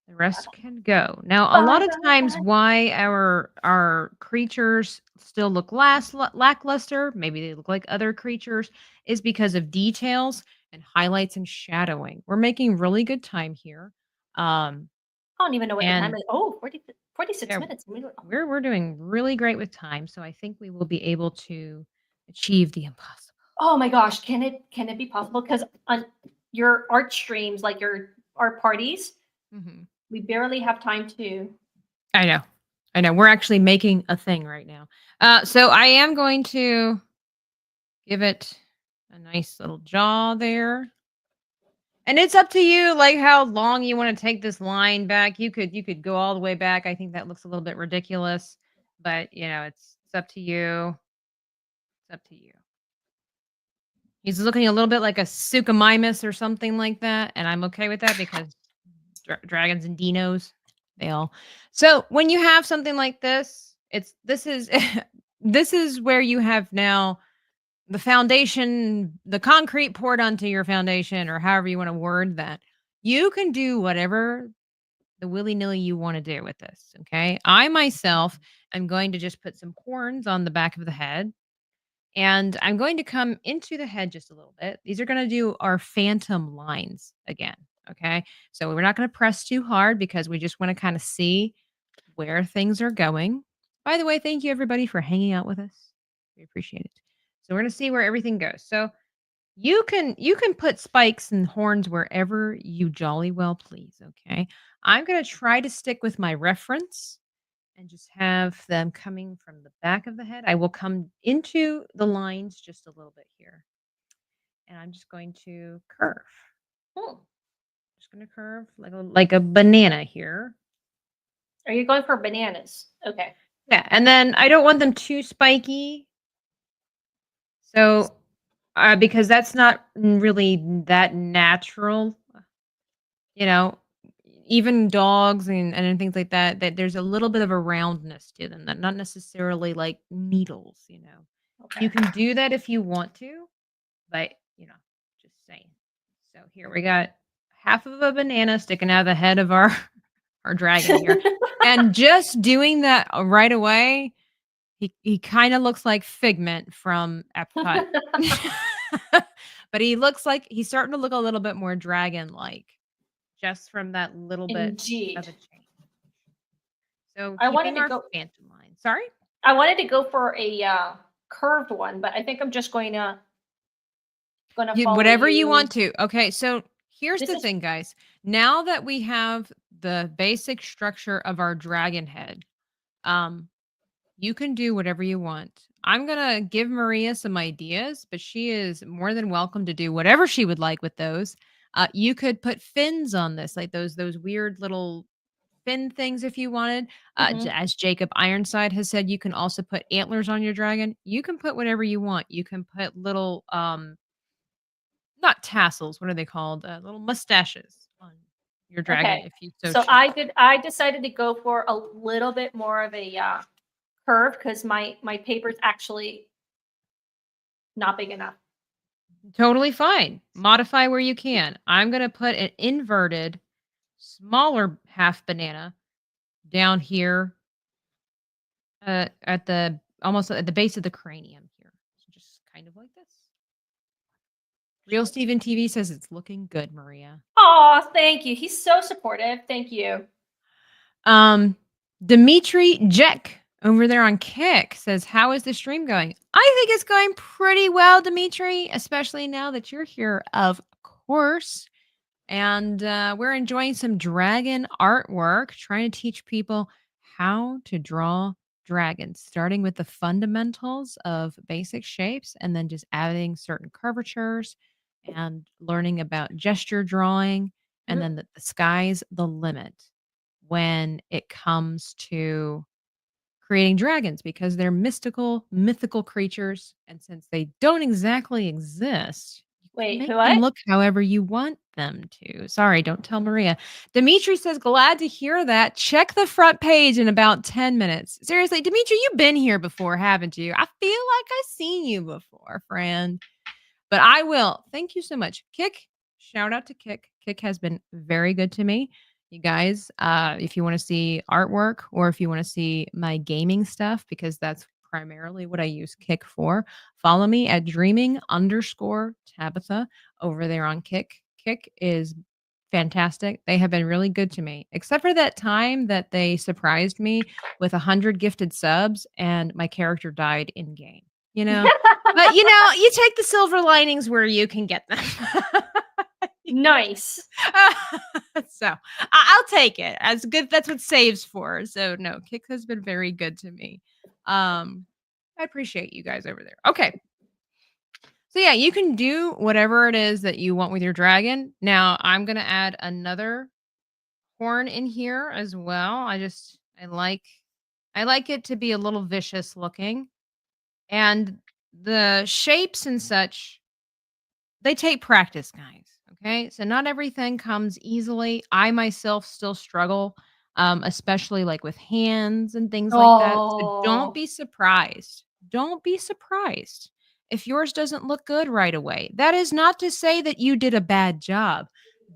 The rest can go. Now, a lot of times, why our creatures still look lackluster, maybe they look like other creatures, is because of details and highlights and shadowing. We're making really good time here. I don't even know what the time And- is. Oh, 46 Yeah, minutes. We're doing really great with time, so I think we will be able to achieve the impossible. Oh my gosh, can it be possible? Because on your art streams, like your art parties, Mm-hmm. we barely have time to. I know. We're actually making a thing right now. So I am going to give it a nice little jaw there. And it's up to you, like how long you want to take this line back. You could go all the way back. I think that looks a little bit ridiculous, but it's up to you. It's up to you. He's looking a little bit like a Suchomimus or something like that, and I'm okay with that because dragons and dinos, they all. So when you have something like this, this is where you have now the foundation, the concrete poured onto your foundation, or however you want to word that. You can do whatever the willy-nilly you want to do with this. Okay. I myself am going to just put some horns on the back of the head. And I'm going to come into the head just a little bit. These are going to do our phantom lines again. Okay. So we're not going to press too hard because we just want to kind of see where things are going. By the way, thank you everybody for hanging out with us. We appreciate it. So we're going to see where everything goes. So you can put spikes and horns wherever you jolly well please. Okay. I'm going to try to stick with my reference and just have them coming from the back of the head. I will come into the lines just a little bit here. And I'm just going to curve. Just going to curve like a banana here. Are you going for bananas? Okay. Yeah, and then I don't want them too spiky. So, because that's not really that natural. Even dogs and things like that, that there's a little bit of a roundness to them, that not necessarily like needles, Okay. You can do that if you want to, but just saying. So here we got half of a banana sticking out of the head of our dragon here. And just doing that right away, he kind of looks like Figment from Epcot. But he's starting to look a little bit more dragon-like. Just from that little bit Indeed. of a change. So I wanted keeping to our go. phantom line. Sorry? I wanted to go for a curved one, but I think I'm just going to follow Whatever you want to. Okay, so here's This the is- thing, guys. Now that we have the basic structure of our dragon head, you can do whatever you want. I'm gonna give Maria some ideas, but she is more than welcome to do whatever she would like with those. You could put fins on this, like those weird little fin things if you wanted. Mhm. As Jacob Ironside has said, you can also put antlers on your dragon. You can put whatever you want. You can put little not tassels, what are they called? Little mustaches on your dragon Okay. if you so So choose. I decided to go for a little bit more of a curve because my paper's actually not big enough. Totally fine. Modify where you can. I'm going to put an inverted, smaller half banana down here at the almost at the base of the cranium here. So just kind of like this. Real Steven TV says it's looking good, Maria. Oh, thank you. He's so supportive. Thank you. Dimitri Jek over there on Kick says, "How is the stream going?" I think it's going pretty well, Dimitri, especially now that you're here, of course. And we're enjoying some dragon artwork, trying to teach people how to draw dragons, starting with the fundamentals of basic shapes and then just adding certain curvatures and learning about gesture drawing. And Mhm. then the sky's the limit when it comes to creating dragons because they're mythical creatures. And since they don't exactly exist, you can Wait, make them what? look however you want them to. Sorry, don't tell Maria. Dimitri says, glad to hear that. Check the front page in about 10 minutes. Seriously, Dimitri, you've been here before, haven't you? I feel like I've seen you before, friend. But I will. Thank you so much. Kick, shout out to Kick. Kick has been very good to me. You guys, if you want to see artwork or if you want to see my gaming stuff, because that's primarily what I use Kick for, follow me at dreaming_Tabitha over there on Kick. Kick is fantastic. They have been really good to me, except for that time that they surprised me with 100 gifted subs and my character died in game. You know, but you take the silver linings where you can get them. Nice. So I'll take it as good. That's what saves for. So no, Kick has been very good to me. I appreciate you guys over there. Okay. So yeah, you can do whatever it is that you want with your dragon. Now I'm gonna add another horn in here as well. I like it to be a little vicious looking. And the shapes and such, they take practice, guys. Okay. So not everything comes easily. I myself still struggle, especially like with hands and things like that. So don't Oh. be surprised. Don't be surprised if yours doesn't look good right away. That is not to say that you did a bad job.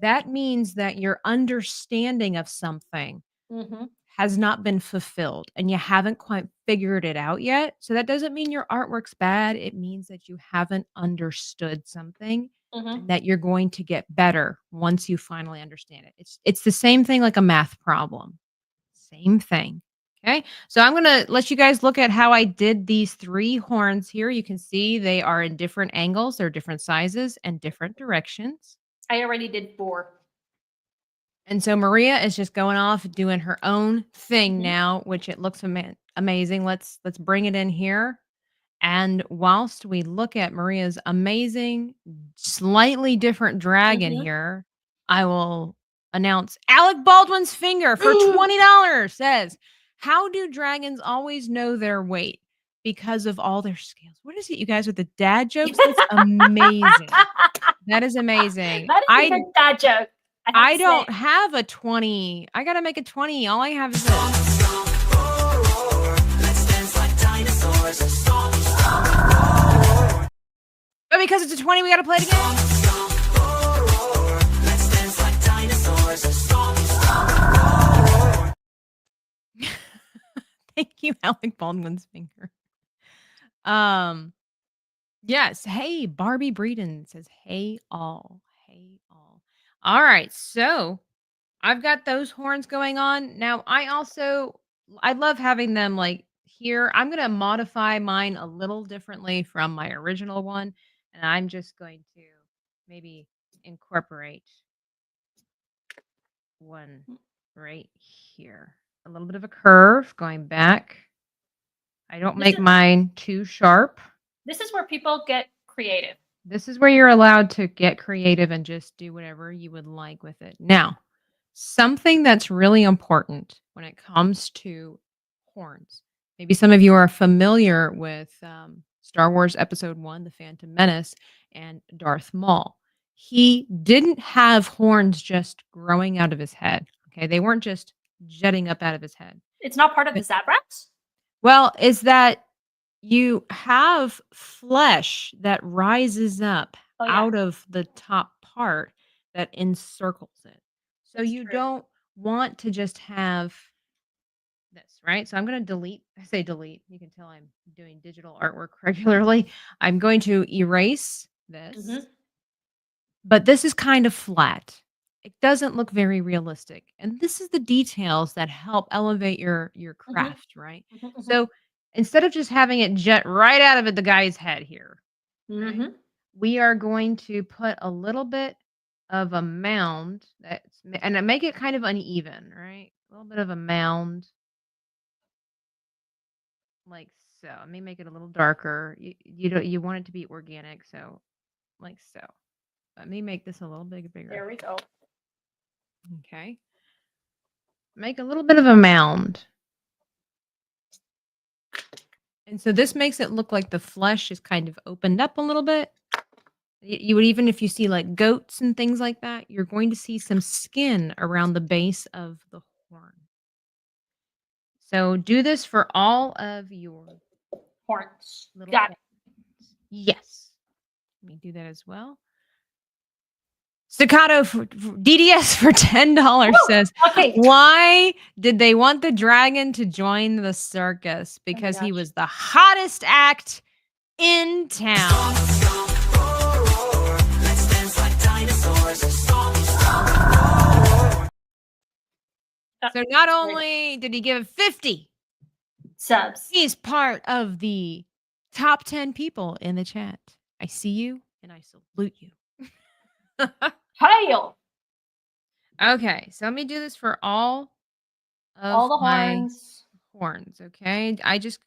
That means that your understanding of something Mhm. has not been fulfilled and you haven't quite figured it out yet. So that doesn't mean your artwork's bad. It means that you haven't understood something Mhm. and that you're going to get better once you finally understand it. It's the same thing like a math problem. Same thing. Okay? So I'm going to let you guys look at how I did these 3 horns here. You can see they are in different angles, they're different sizes and different directions. I already did 4. And so Maria is just going off doing her own thing Mhm. now, which it looks amazing. Let's bring it in here. And whilst we look at Maria's amazing, slightly different dragon Mhm. here, I will announce Alec Baldwin's finger for $20 says, "How do dragons always know their weight? Because of all their scales." What is it, you guys, with the dad jokes? That's amazing. That is amazing. That is a good dad joke. I have I to don't say. have a 20. I gotta make a 20. All I have is this. But because it's a 20, we gotta play it again. Thank you, Alec Baldwin's finger. Yes. Hey, Barbie Breeden says, "Hey all. Hey all." All right, so I've got those horns going on. Now, I love having them like here. I'm going to modify mine a little differently from my original one, and I'm just going to maybe incorporate one right here. A little bit of a curve going back. I don't This make is mine too sharp. this is where people get creative. This is where you're allowed to get creative and just do whatever you would like with it. Now, Something that's really important when it comes to horns. Maybe some of you are familiar with Star Wars Episode 1, The Phantom Menace, and Darth Maul. He didn't have horns just growing out of his head. Okay. They weren't just jutting up out of his head. It's not part of the Zabraks? Well, is that you have flesh that rises up Oh, yeah. out of the top part that encircles it. So That's you true. don't want to just have this, right? So I'm going to delete. I say delete. You can tell I'm doing digital artwork regularly. I'm going to erase this, Mhm. but this is kind of flat. It doesn't look very realistic. And this is the details that help elevate your craft, right? Mhm, mhm. So instead of just having it jet right out of the guy's head here, right, Mhm. we are going to put a little bit of a mound and make it kind of uneven, right? A little bit of a mound like so. Let me make it a little darker. You want it to be organic, so like so. Let me make this a little bigger. There we go. Okay. Make a little bit of a mound. And so this makes it look like the flesh is kind of opened up a little bit. You would, even if you see like goats and things like that, you're going to see some skin around the base of the horn. So do this for all of your Horns. little Got it. horns. Yes. Let me do that as well. Staccato for DDS for $10 says, Okay. why did they want the dragon to join the circus? Because he gosh. was the hottest act in town. Let's dance like dinosaurs. So not only did he give 50 Subs. he's part of the top 10 people in the chat. I see you and I salute you. Hail. Okay, so let me do this for all of All the my horns. horns, okay?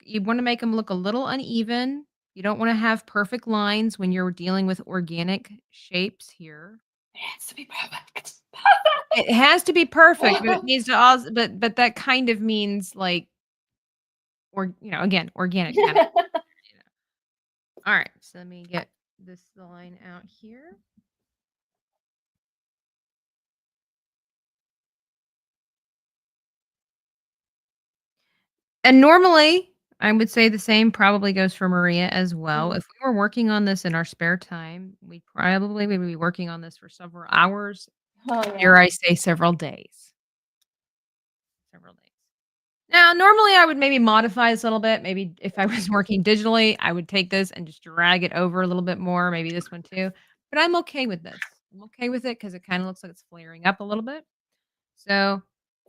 You want to make them look a little uneven. You don't want to have perfect lines when you're dealing with organic shapes here. It has to be perfect. It has to be perfect, but it needs to also but that kind of means like again, organic kind of, All right, so let me get this line out here. And normally, I would say the same probably goes for Maria as well. Mm. If we were working on this in our spare time, we would be working on this for several hours. Oh, yeah. Dare I say several days. Several days. Now, normally I would maybe modify this a little bit. Maybe if I was working digitally, I would take this and just drag it over a little bit more. Maybe this one too. But I'm okay with this. I'm okay with it because it kind of looks like it's flaring up a little bit. So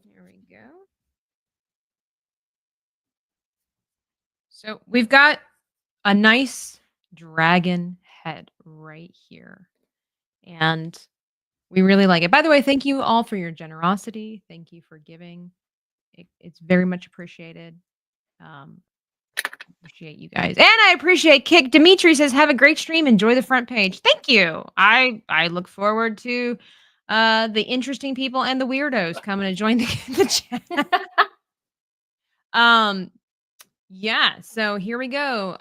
here we go. So we've got a nice dragon head right here. And we really like it. By the way, thank you all for your generosity. Thank you for giving. It's very much appreciated. Appreciate you guys. And I appreciate Kick. Dimitri says, have a great stream. Enjoy the front page. Thank you. I look forward to the interesting people and the weirdos coming to join the chat. Yeah, so here we go.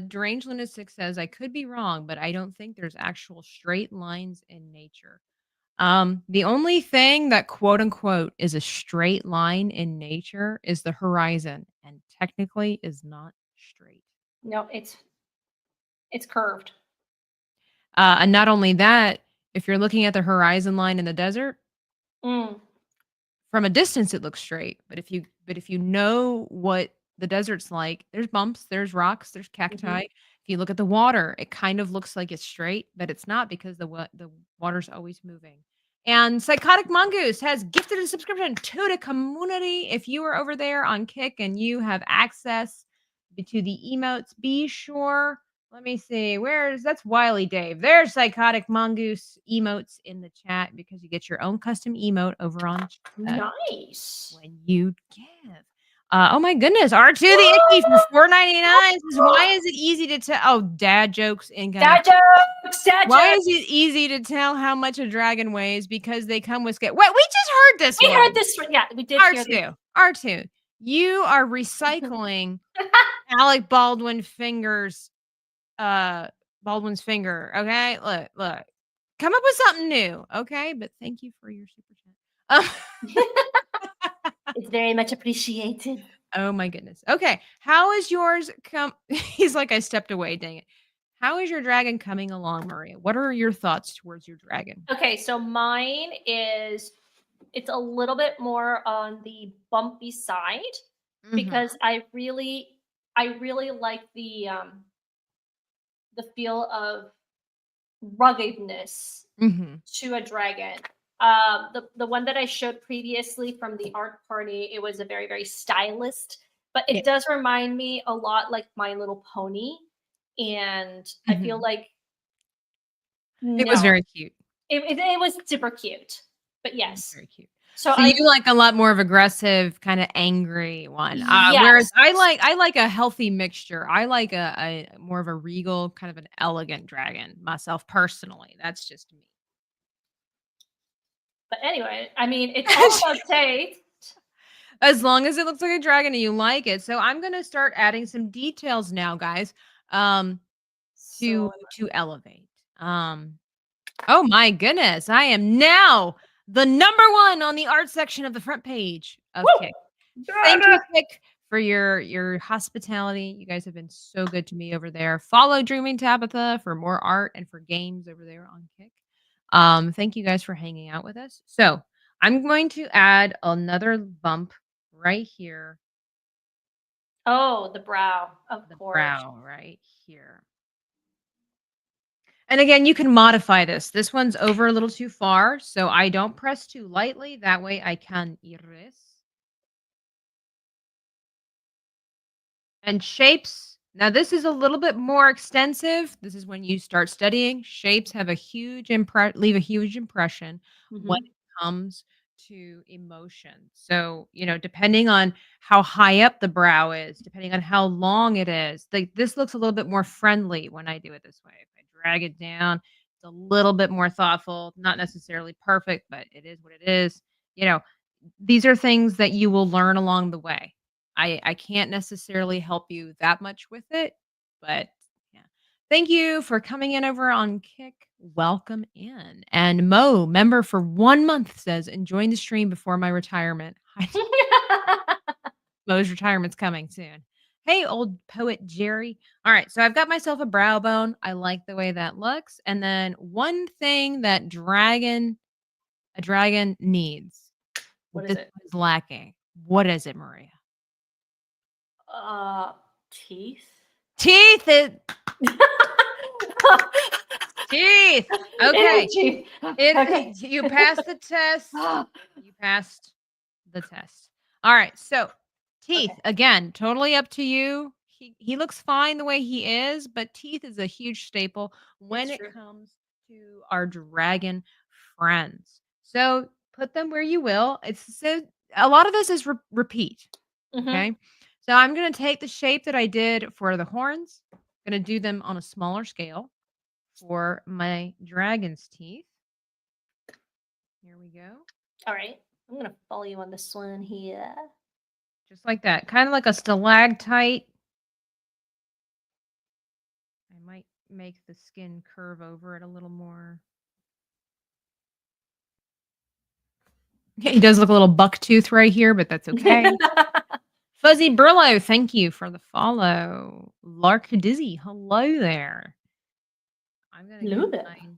Deranged Lunatic says, I could be wrong, but I don't think there's actual straight lines in nature. The only thing that quote unquote is a straight line in nature is the horizon, and technically is not straight. No, it's curved. And not only that, if you're looking at the horizon line in the desert, Mm. from a distance it looks straight. But if you know what the desert's like, there's bumps, there's rocks, there's cacti. If you look at the water, it kind of looks like it's straight, but it's not because the water's always moving. And Psychotic Mongoose has gifted a subscription to the community. If you are over there on Kick and you have access to the emotes, be sure. Let me see. That's Wiley Dave. There's Psychotic Mongoose emotes in the chat because you get your own custom emote over on Nice. when you give. Oh my goodness, R2 the Icky for $4.99 says, why is it easy to tell? Oh, dad jokes in Dad jokes. Dad Why jokes. is it easy to tell how much a dragon weighs? Because they come with Wait, we just heard this We one. heard this. Yeah, we did hear this. R2. You are recycling Alec Baldwin's finger. Okay, look. Come up with something new, okay? But thank you for your super chat. It's very much appreciated. Oh my goodness. Okay, how is yours He's like, I stepped away, dang it. How is your dragon coming along, Maria? What are your thoughts towards your dragon? Okay, so mine is it's a little bit more on the bumpy side Mhm. because I really like the feel of ruggedness Mhm. to a dragon. The one that I showed previously from the art party, it was a very, very stylist, but it Yeah. does remind me a lot like My Little Pony. And I feel Mhm. like It was no, very cute. it was super cute. But It was yes. very cute. So So you like a lot more of aggressive, kind of angry one. Whereas yes. I like a healthy mixture. I like a more of a regal, kind of an elegant dragon myself personally. That's just me. But anyway, I mean, it's all about taste. As long as it looks like a dragon and you like it. So I'm gonna start adding some details now, guys. To So elevate. Oh my goodness, I am now the #1 on the art section of the front page of woo! Kick. Thank you, Kick, for your hospitality. You guys have been so good to me over there. Follow Dreaming Tabitha for more art and for games over there on Kick. Thank you guys for hanging out with us. So I'm going to add another bump right here, Oh, the brow, of the course. brow right here. And again, you can modify this. This one's over a little too far, so I don't press too lightly. That way I can erase. And shapes. Now this is a little bit more extensive. This is when you start studying. Shapes have leave a huge impression when Mhm. it comes to emotion. So, depending on how high up the brow is, depending on how long it is, this looks a little bit more friendly when I do it this way. If I drag it down, it's a little bit more thoughtful, not necessarily perfect, but it is what it is. You know, these are things that you will learn along the way. I can't necessarily help you that much with it, but yeah. Thank you for coming in over on Kick. Welcome in. And Mo, member for 1 month, says, enjoying the stream before my retirement. Mo's retirement's coming soon. Hey, old poet Jerry. All right, so I've got myself a brow bone. I like the way that looks. And then one thing that a dragon needs. What is This it? is lacking. What is it, Maria? Teeth. Teeth. Teeth. Okay. Teeth. Okay. You passed the test. You passed the test. All right. So teeth Okay. again, totally up to you. He looks fine the way he is, but teeth is a huge staple when It's it true. comes to our dragon friends. So put them where you will. A lot of this is repeat. Mhm. Okay. So I'm going to take the shape that I did for the horns. I'm going to do them on a smaller scale for my dragon's teeth. Here we go. All right. I'm gonna follow you on this one here. Just like that. Kind of like a stalactite. I might make the skin curve over it a little more. He does look a little buck tooth right here, but that's okay. Fuzzy Brillo, thank you for the follow. Lark Dizzy, hello there. I'm gonna Hello there. combine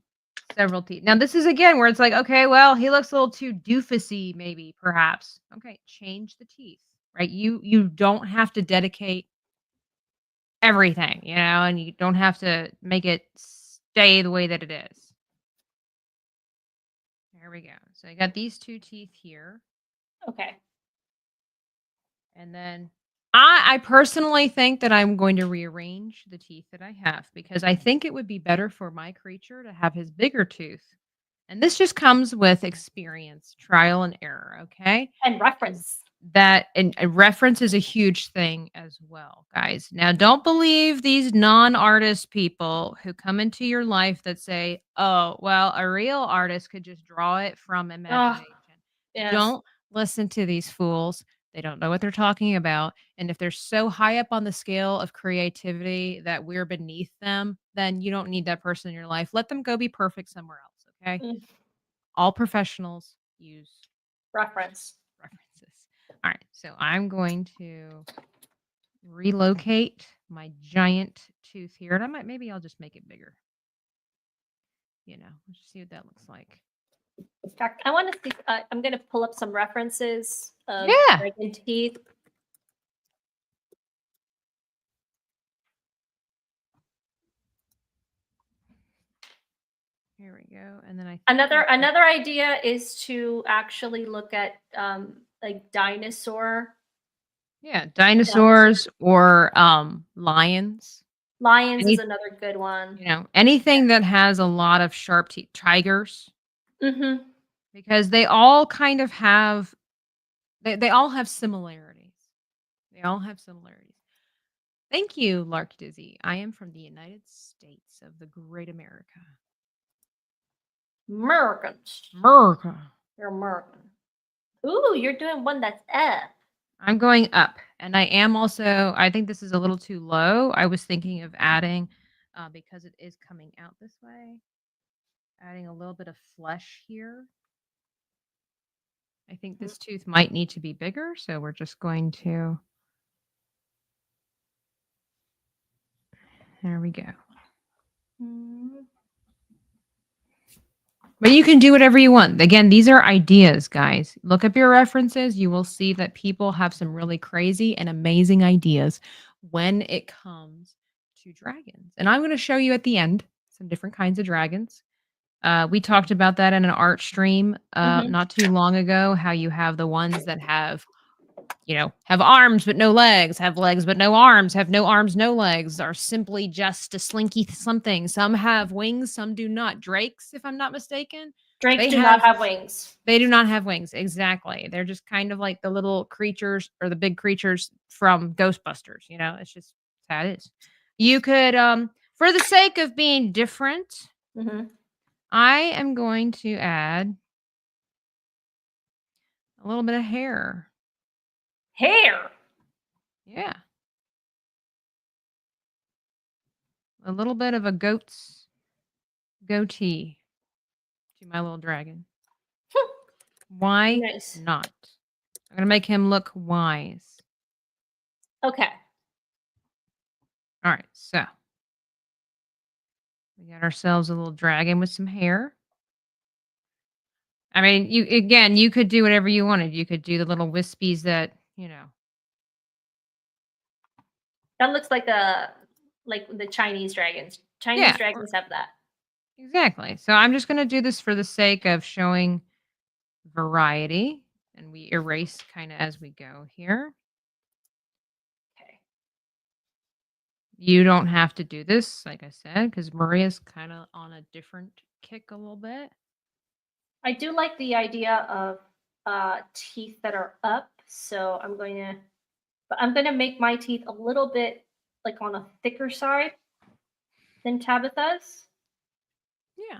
several teeth. Now this is again where it's like, okay, well, he looks a little too doofusy, maybe, perhaps. Okay, change the teeth. Right? You don't have to dedicate everything, and you don't have to make it stay the way that it is. There we go. So I got these two teeth here. Okay. And then I personally think that I'm going to rearrange the teeth that I have because I think it would be better for my creature to have his bigger tooth. And this just comes with experience, trial and error, okay? And reference. And a reference is a huge thing as well, guys. Now, don't believe these non-artist people who come into your life that say, "Oh, well, a real artist could just draw it from imagination." Yes. Don't listen to these fools. They don't know what they're talking about. And if they're so high up on the scale of creativity that we're beneath them, then you don't need that person in your life. Let them go be perfect somewhere else. Okay. Mm. All professionals use Reference. references. All right. So I'm going to relocate my giant tooth here. And maybe I'll just make it bigger. Let's just see what that looks like. In fact, I want to see. I'm going to pull up some references of Yeah. dragon teeth. Here we go. And then Another idea is to actually look at like dinosaur. Yeah, dinosaurs or lions. Lions Any is another good one. Anything that has a lot of sharp teeth. Tigers, Mm-hmm. because they all kind of have they all have similarities. They all have similarities. Thank you, Lark Dizzy. I am from the United States of the Great America. Americans. America. You're American. Ooh, you're doing one that's up. I'm going up, and I am also. I think this is a little too low. I was thinking of adding, because it is coming out this way, adding a little bit of flesh here. I think this tooth might need to be bigger, so we're just going to. There we go. But you can do whatever you want. Again, these are ideas, guys. Look up your references. You will see that people have some really crazy and amazing ideas when it comes to dragons. And I'm going to show you at the end some different kinds of dragons. We talked about that in an art stream not too long ago, how you have the ones that have arms but no legs, have legs but no arms, have no arms, no legs, are simply just a slinky something. Some have wings, some do not. Drakes, if I'm not mistaken. Drakes do not have wings. They do not have wings. Exactly. They're just kind of like the little creatures or the big creatures from Ghostbusters. It's just how it is. You could, for the sake of being different, I am going to add a little bit of hair. Hair. Yeah. A little bit of a goat's goatee to my little dragon. Why not? I'm going to make him look wise. Okay. All right. So we got ourselves a little dragon with some hair. I mean, you could do whatever you wanted. You could do the little wispies that. That looks like the Chinese dragons. Chinese dragons have that. Exactly. So I'm just going to do this for the sake of showing variety, and we erase kind of as we go here. Okay. You don't have to do this, like I said, because Maria's kind of on a different kick a little bit. I do like the idea of teeth that are up, so I'm going to make my teeth a little bit like on a thicker side than Tabitha's. Yeah.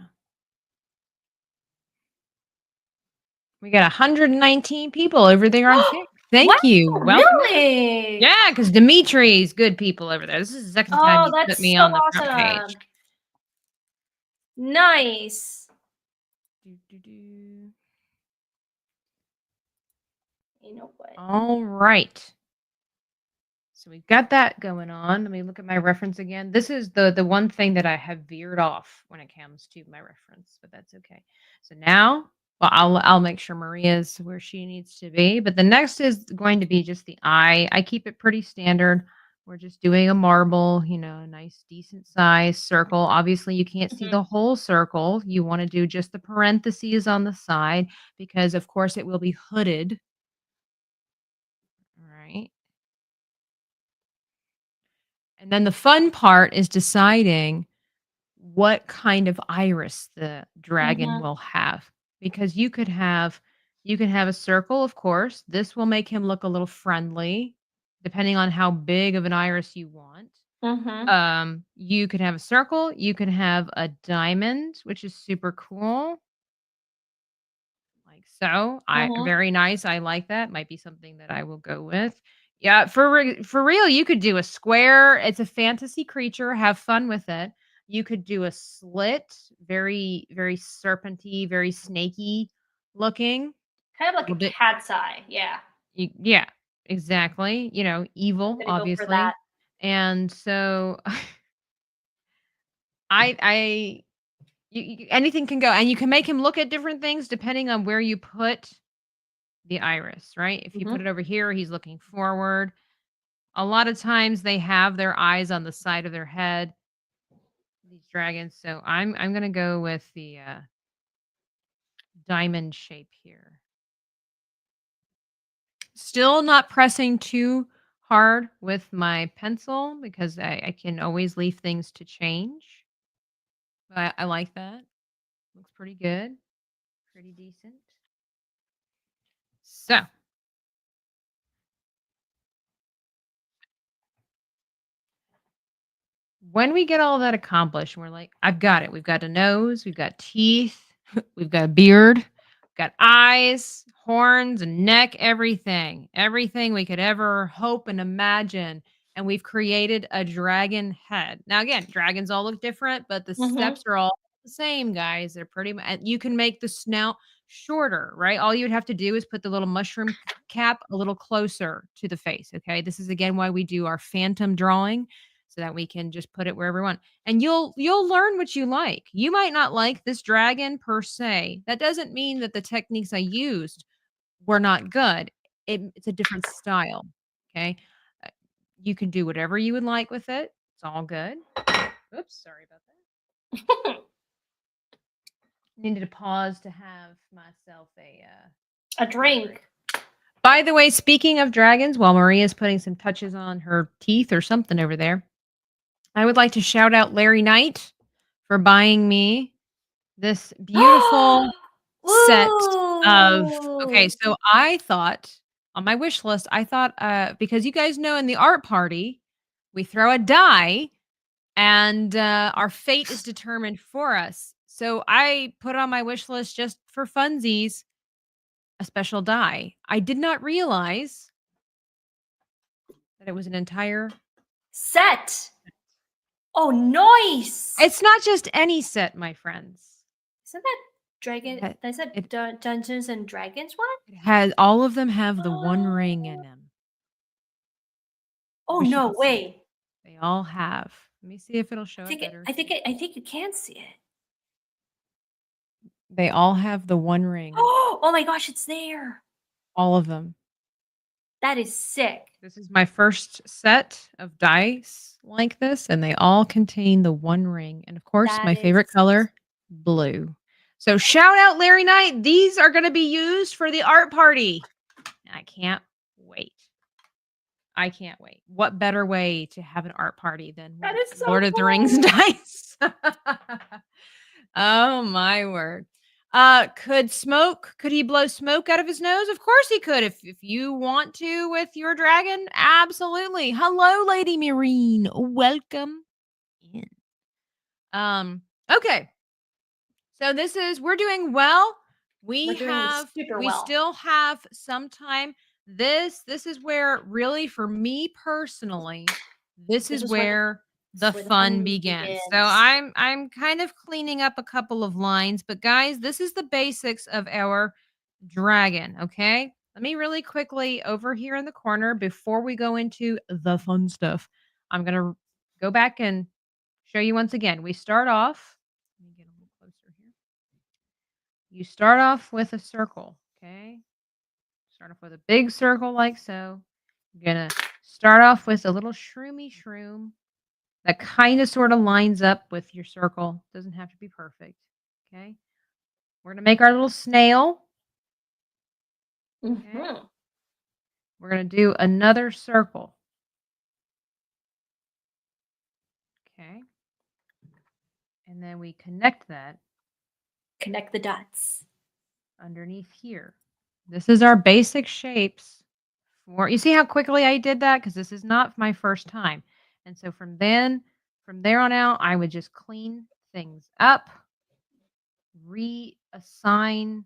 We got 119 people over there on Facebook. Thank you. Welcome. Really? Yeah, because Dimitri's good people over there. This is the second time you put me on the front page. Nice. You know what? All right. So we've got that going on. Let me look at my reference again. This is the one thing that I have veered off when it comes to my reference, but that's okay. So now, well, I'll make sure Maria's where she needs to be. But the next is going to be just the eye. I keep it pretty standard. We're just doing a marble, a nice decent size circle. Obviously, you can't see the whole circle. You want to do just the parentheses on the side because, of course, it will be hooded. All right. And then the fun part is deciding what kind of iris the dragon will have. Because you could have a circle, of course. This will make him look a little friendly, depending on how big of an iris you want. You could have a circle. You can have a diamond, which is super cool. Like like so. Mhm. Very nice. I like that. Might be something that I will go with. Yeah, for real, you could do a square. It's a fantasy creature. Have fun with it. You could do a slit, very serpenty, very snaky looking. Kind of like a Little bit, cat's eye. Yeah. yeah, exactly. You know, evil, Gonna go for that. obviously. And so I anything can go, and you can make him look at different things depending on where you put the iris, right? If you put Mhm. it over here, he's looking forward. A lot of times they have their eyes on the side of their head, these dragons. So I'm gonna go with the diamond shape here. Still not pressing too hard with my pencil because I can always leave things to change. But I like that. Looks pretty good. Pretty decent. So when we get all that accomplished, we're like, I've got it. We've got a nose, we've got teeth, we've got a beard, we've got eyes, horns, and neck, everything. Everything we could ever hope and imagine. And we've created a dragon head. Now, again, dragons all look different, but the Mhm. steps are all the same, guys. They're pretty much, you can make the snout shorter, right? All you would have to do is put the little mushroom cap a little closer to the face. Okay. This is again why we do our phantom drawing so that we can just put it wherever we want. And you'll learn what you like. You might not like this dragon per se. That doesn't mean that the techniques I used were not good. It's a different style. Okay. Uh, You can do whatever you would like with it. It's all good. Oops, sorry about that. Needed to pause to have myself A drink. By the way, speaking of dragons, while Maria's putting some touches on her teeth or something over there, I would like to shout out Larry Knight for buying me this beautiful set of okay, Ooh. so I thought on my wish list, I thought because you guys know in the art party, we throw a die and our fate is determined for us. So I put on my wish list just for funsies a special die. I did not realize that it was an entire Set. Oh, nice. it's not just any set, my friends. Isn't that Dragon? It, Is that it, Dungeons and Dragons one? it has all of them have the one ring in them. Oh Wish you no could see. way! They all have. Let me see if it'll show I it think better. I think you can see it. They all have the one ring. Oh my gosh, it's there. All of them. That is sick. This is my first set of dice like this, and they all contain the one ring. And of course, That my is favorite color, blue. So shout out Larry Knight. These are going to be used for the art party. I can't wait. I can't wait. What better way to have an art party than That with is so Lord of the Rings cool. dice? Oh my word. Could he blow smoke out of his nose? Of course he could. If you want to with your dragon, absolutely. Hello, Lady Marine. Welcome in. Okay. So we're doing well. We're doing super We well. still have some time. This is where really for me personally, this is where the fun begins. So I'm kind of cleaning up a couple of lines, but guys, this is the basics of our dragon, okay? Let me really quickly over here in the corner before we go into the fun stuff. I'm going to go back and show you once again. We start off, let me get a little closer here. You start off with a circle, okay? Start off with a big circle like so. You're going to start off with a little shroomy shroom that kind of sort of lines up with your circle. Doesn't have to be perfect, okay? We're going to make our little snail. Okay. Mhm. We're going to do another circle. Okay. And then we connect that Connect the dots. underneath here. This is our basic shapes. You see how quickly I did that? Because this is not my first time. And so from there on out, I would just clean things up, reassign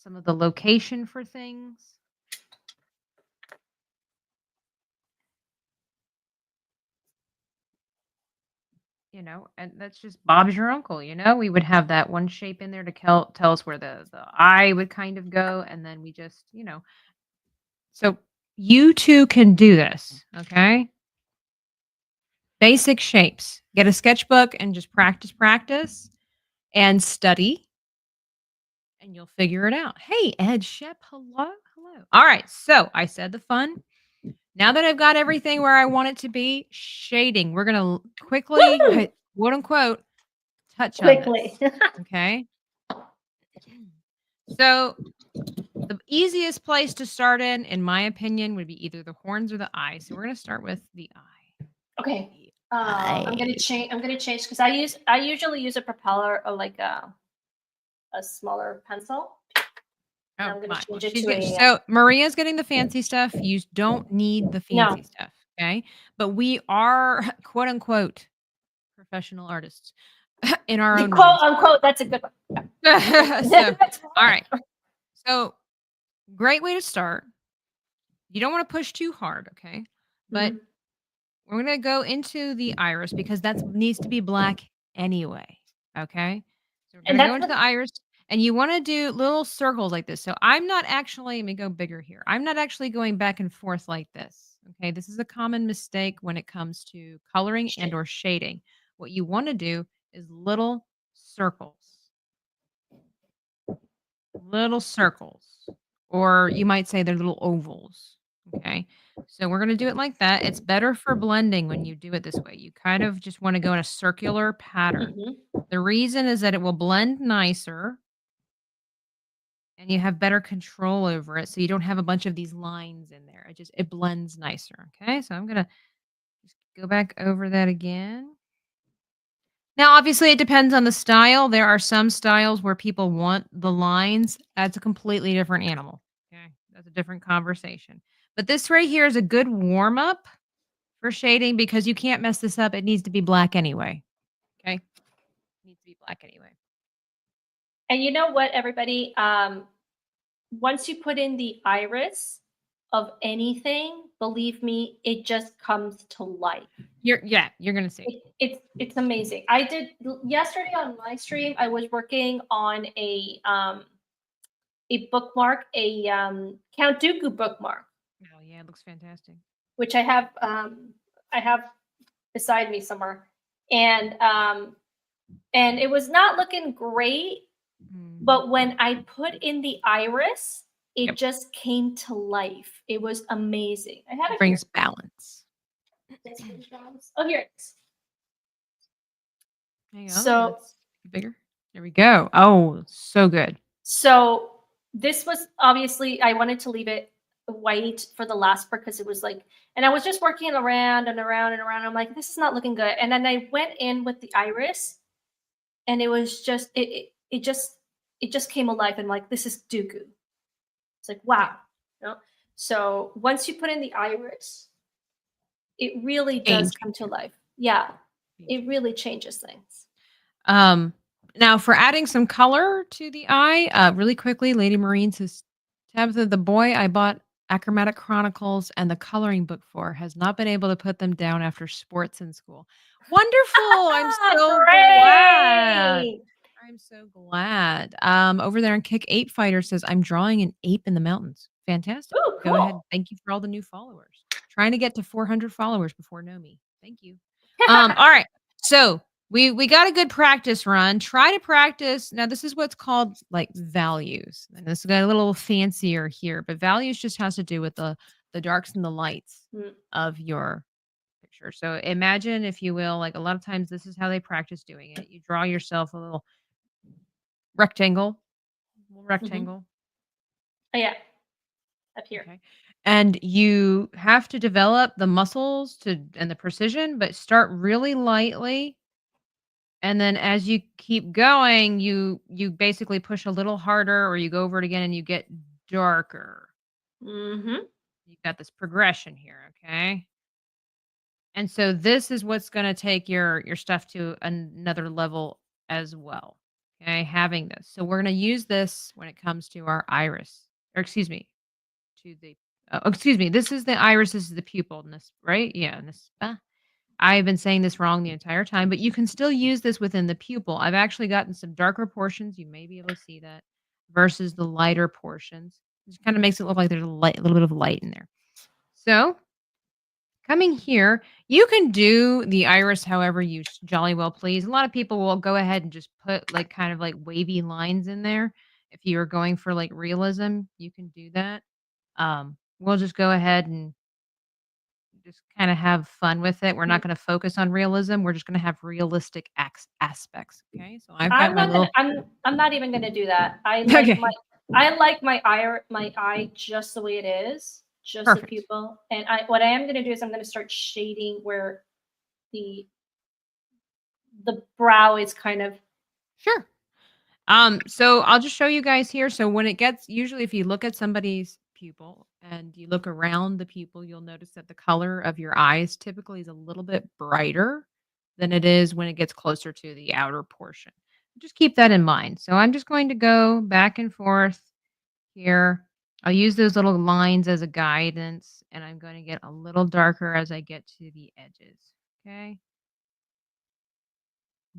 some of the location for things. And that's just Bob's your uncle. We would have that one shape in there to tell us where the eye would kind of go. And then we just, so you too can do this. Okay. Basic shapes. Get a sketchbook and just practice and study. And you'll figure it out. Hey, Ed Shep. Hello. All right. So I said the fun. Now that I've got everything where I want it to be, shading. We're going to quickly, quote unquote, touch on Quickly. this. Okay. So the easiest place to start in my opinion, would be either the horns or the eye. So we're going to start with the eye. Okay. I'm gonna change because I usually use a propeller or like a smaller pencil. And I'm gonna change it to So Maria's getting the fancy stuff. You don't need the fancy stuff. Okay. But we are quote unquote professional artists in our own quote minds. unquote. That's a good one. All right. So great way to start. You don't want to push too hard. Okay. But we're going to go into the iris because that needs to be black anyway. Okay. So we're going to go into the iris and you want to do little circles like this. So I'm not actually, let me go bigger here. I'm not actually going back and forth like this. Okay. This is a common mistake when it comes to coloring and or shading. What you want to do is little circles. Little circles. Or you might say they're little ovals. Okay. So we're going to do it like that. It's better for blending when you do it this way. You kind of just want to go in a circular pattern. The reason is that it will blend nicer and you have better control over it. So you don't have a bunch of these lines in there. It blends nicer. Okay. So I'm going to just go back over that again. Now, obviously, it depends on the style. There are some styles where people want the lines. That's a completely different animal. Okay. That's a different conversation. But this right here is a good warm up for shading because you can't mess this up. It needs to be black anyway. Okay. It needs to be black anyway. And you know what, everybody? Once you put in the iris of anything, believe me, it just comes to life. You're gonna see. It's amazing. I did yesterday on my stream. I was working on a bookmark, Count Dooku bookmark. Oh yeah, it looks fantastic. Which I have beside me somewhere, and it was not looking great. But when I put in the iris, it just came to life. It was amazing. I had it brings balance. Oh, here it is. There you go. So bigger. There we go. Oh, so good. So this was obviously I wanted to leave it white for the last part because it was like, and I was just working around and around and around. I'm like, this is not looking good. And then I went in with the iris, and it was just it just came alive. And like, this is Dooku. It's like, wow. So once you put in the iris, it really does come to life. Yeah, it really changes things. Now for adding some color to the eye, really quickly, Lady Marine says, Tabitha, the boy I bought Achromatic Chronicles and the coloring book for has not been able to put them down after sports in school. Wonderful. I'm so glad. I'm so glad. Over there in Kick 8 Fighter says, I'm drawing an ape in the mountains. Fantastic. Ooh, Go ahead. Thank you for all the new followers. Trying to get to 400 followers before Nomi. Thank you. All right. So we got a good practice run. Try to practice. Now, this is what's called like values. And this got a little fancier here, but values just has to do with the darks and the lights of your picture. So imagine, if you will, like a lot of times this is how they practice doing it. You draw yourself a little rectangle. Oh, yeah. Up here. Okay. And you have to develop the muscles and the precision, but start really lightly. And then as you keep going, you basically push a little harder, or you go over it again and you get darker. You've got this progression here, okay? And so this is what's going to take your stuff to another level as well. Okay, having this. So we're going to use this when it comes to our iris, or excuse me, to the, excuse me, this is the iris, this is the pupil, and this, right? Yeah, and this, I've been saying this wrong the entire time, but you can still use this within the pupil. I've actually gotten some darker portions. You may be able to see that versus the lighter portions. It kind of makes it look like there's a little bit of light in there. So coming here, you can do the iris however you jolly well please. A lot of people will go ahead and just put like kind of like wavy lines in there. If you're going for like realism, you can do that. We'll just go ahead and just kind of have fun with it. We're not going to focus on realism. We're just going to have realistic aspects. Okay. So I've got I'm my not gonna. little. I'm not even gonna do that. Okay. I like my eye just the way it is, just the Perfect. pupil. And what I am gonna do is I'm gonna start shading where the brow is kind of. Sure. So I'll just show you guys here. So when it gets, usually if you look at somebody's pupil and you look around the pupil, you'll notice that the color of your eyes typically is a little bit brighter than it is when it gets closer to the outer portion. Just keep that in mind. So I'm just going to go back and forth here. I'll use those little lines as a guidance, and I'm going to get a little darker as I get to the edges. Okay.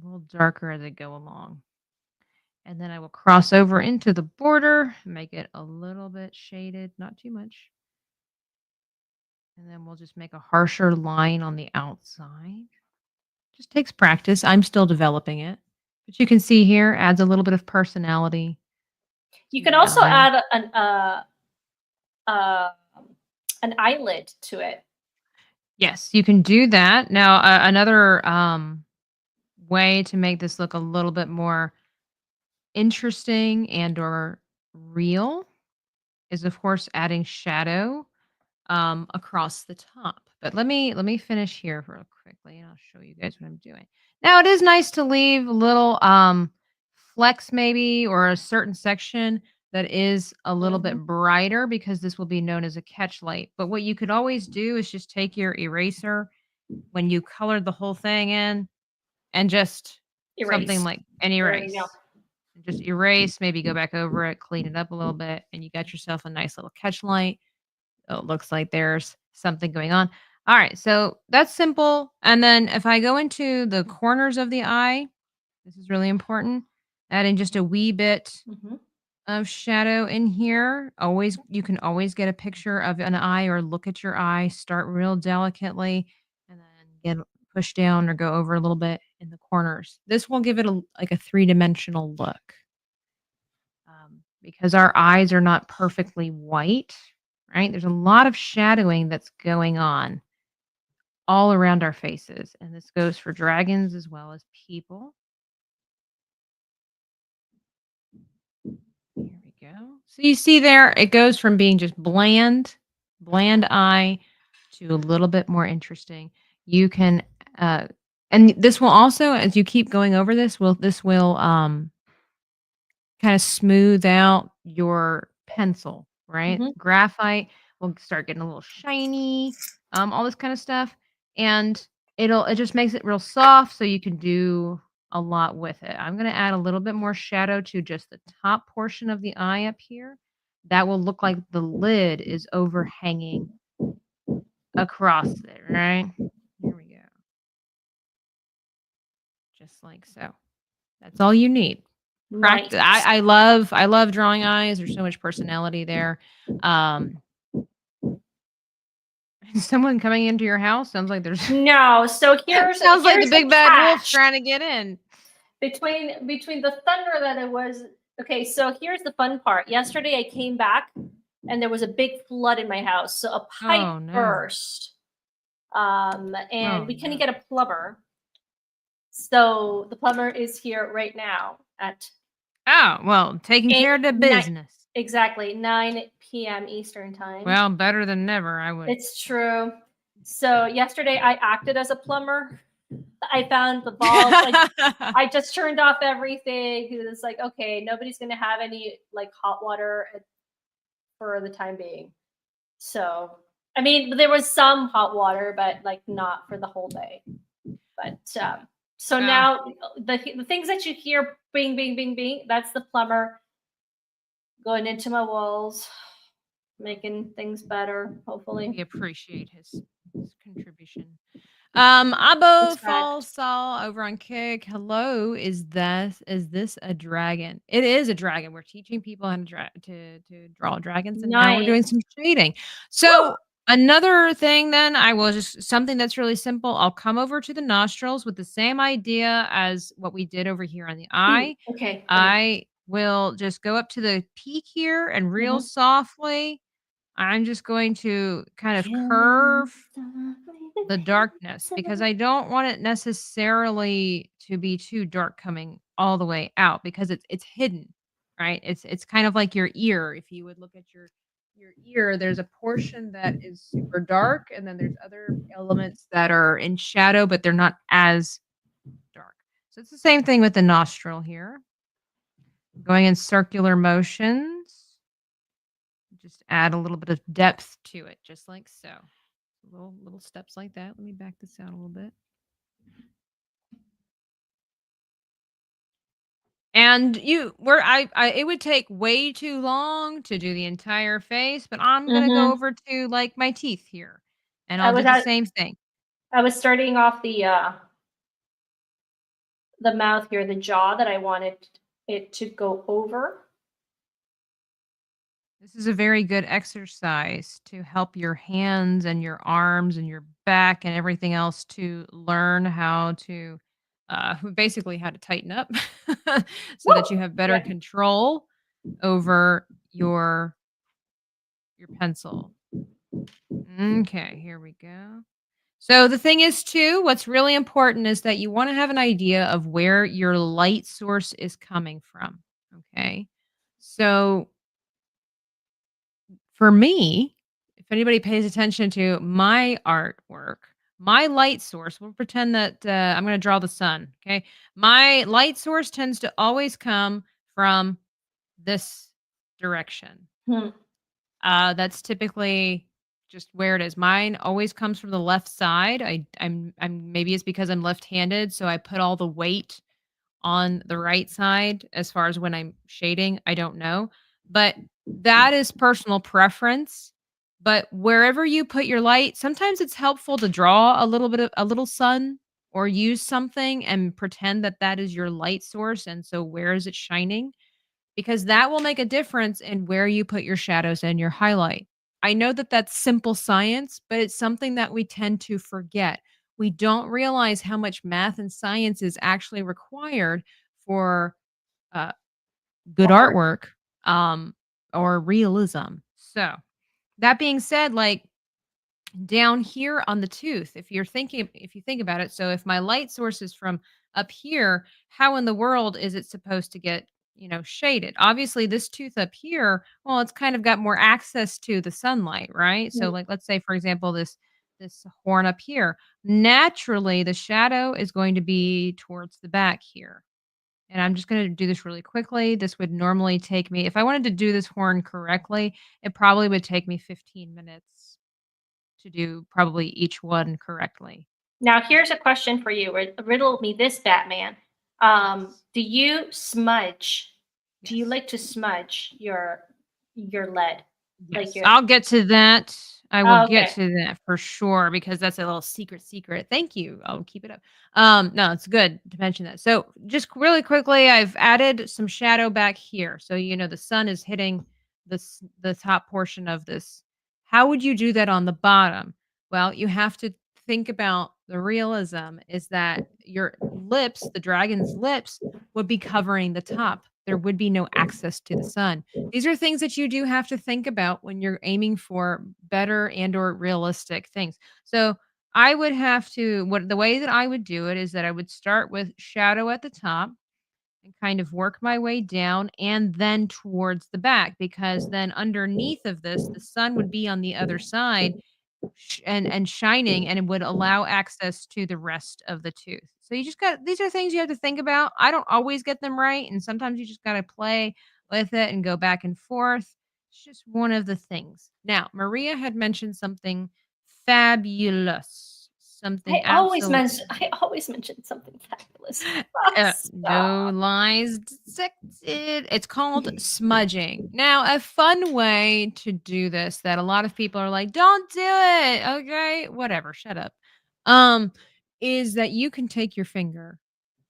A little darker as I go along. And then I will cross over into the border, make it a little bit shaded, not too much. And then we'll just make a harsher line on the outside. Just takes practice. I'm still developing it. But you can see here, adds a little bit of personality. You to can the also eye. add an eyelid to it. Yes, you can do that. Now, another way to make this look a little bit more interesting and or real is, of course, adding shadow across the top. But let me finish here real quickly, and I'll show you guys what I'm doing. Now, it is nice to leave a little flex maybe or a certain section that is a little bit brighter because this will be known as a catch light. But what you could always do is just take your eraser when you colored the whole thing in and just something Erase. like an There you go. erase. Just erase, maybe go back over it, clean it up a little bit, and you got yourself a nice little catch light. Oh, it looks like there's something going on. All right, so that's simple. And then if I go into the corners of the eye, this is really important. Adding just a wee bit of shadow in here. Always, you can always get a picture of an eye or look at your eye. Start real delicately, and then get push down or go over a little bit in the corners. This will give it like a three-dimensional look. Because our eyes are not perfectly white, right? There's a lot of shadowing that's going on all around our faces. And this goes for dragons as well as people. Here we go. So you see there, it goes from being just bland eye to a little bit more interesting. You can, and this will also, as you keep going over this will kind of smooth out your pencil, right? Graphite will start getting a little shiny, all this kind of stuff. And it just makes it real soft so you can do a lot with it. I'm going to add a little bit more shadow to just the top portion of the eye up here. That will look like the lid is overhanging across it, right? Here we go. Just like so. That's all you need. Nice. I love drawing eyes. There's so much personality there. Someone coming into your house sounds like there's No. So sounds like the big bad wolf catch. trying to get in. Between the thunder that it was. Okay, so here's the fun part. Yesterday I came back and there was a big flood in my house. So a pipe burst. And we couldn't get a plumber. So the plumber is here right now at taking care of the business. Exactly, 9 p.m. Eastern time. Well, better than never, I would. It's true. So yesterday I acted as a plumber. I found the bulbs. I just turned off everything. It's like, okay, nobody's gonna have any like hot water for the time being. So I mean, there was some hot water, but like not for the whole day. But So Wow. now the things that you hear, bing, bing, bing, bing, that's the plumber going into my walls, making things better, We hopefully. appreciate his contribution. Abo Fall Respect. Saul over on Kick. Hello, is this a dragon? It is a dragon. We're teaching people how to draw dragons, and now we're doing Nice. some shading. Woo! So another thing, then I will just something that's really simple. I'll come over to the nostrils with the same idea as what we did over here on the eye. Okay, great. I will just go up to the peak here and real Mhm. softly. I'm just going to kind of curve the darkness because I don't want it necessarily to be too dark coming all the way out because it's hidden, right? It's kind of like your ear. If you would look at your ear, there's a portion that is super dark and then there's other elements that are in shadow but they're not as dark. So it's the same thing with the nostril here. Going in circular motions, just add a little bit of depth to it just like so. Little steps like that. Let me back this out a little bit. And it would take way too long to do the entire face, but I'm gonna go Mhm. over to like my teeth here, and I I'll do was the at same thing. I was starting off the mouth here, the jaw that I wanted it to go over. This is a very good exercise to help your hands and your arms and your back and everything else to learn how to basically how to tighten up so that you Woo! have better Yeah. control over your pencil. Okay, here we go. So the thing is too, what's really important is that you want to have an idea of where your light source is coming from. Okay. So for me, if anybody pays attention to my artwork, my light source, we'll pretend that I'm going to draw the sun. Okay. My light source tends to always come from this direction. Hmm. That's typically just where it is. Mine always comes from the left side. I'm maybe it's because I'm left-handed, so I put all the weight on the right side as far as when I'm shading. I don't know, but that is personal preference. But wherever you put your light, sometimes it's helpful to draw a little sun or use something and pretend that that is your light source. And so, where is it shining? Because that will make a difference in where you put your shadows and your highlight. I know that that's simple science, but it's something that we tend to forget. We don't realize how much math and science is actually required for uh, good Art. artwork um, or realism. So, that being said, like down here on the tooth, if you think about it, so if my light source is from up here, how in the world is it supposed to get, shaded? Obviously this tooth up here, well, it's kind of got more access to the sunlight, right? So Mm. like let's say for example this horn up here, naturally the shadow is going to be towards the back here. And I'm just going to do this really quickly. This would normally take me, if I wanted to do this horn correctly, it probably would take me 15 minutes to do probably each one correctly. Now Just here's a question for you. Riddle me this, Batman. yes. Do you smudge? Do you Yes. like to smudge your lead? Like Yes. your I'll get to that. I will oh, get okay. to that for sure because that's a little secret. Thank you. I'll keep it up. No, it's good to mention that. So just really quickly, I've added some shadow back here. So the sun is hitting the top portion of this. How would you do that on the bottom? Well, you have to think about the realism is that your lips, the dragon's lips, would be covering the top. There would be no access to the sun. These are things that you do have to think about when you're aiming for better and or realistic things. So I would have to what the way that I would do it is that I would start with shadow at the top and kind of work my way down and then towards the back because then underneath of this the sun would be on the other side and shining and it would allow access to the rest of the tooth. So you just got these are things you have to think about. I don't always get them right and sometimes you just got to play with it and go back and forth. It's just one of the things. Now, Maria had mentioned something fabulous. something I always absolutely. mention something fabulous. No Stop. lies detected. It's called smudging. Now, a fun way to do this that a lot of people are like, "Don't do it." Okay, whatever. Shut up. Um, is that you can take your finger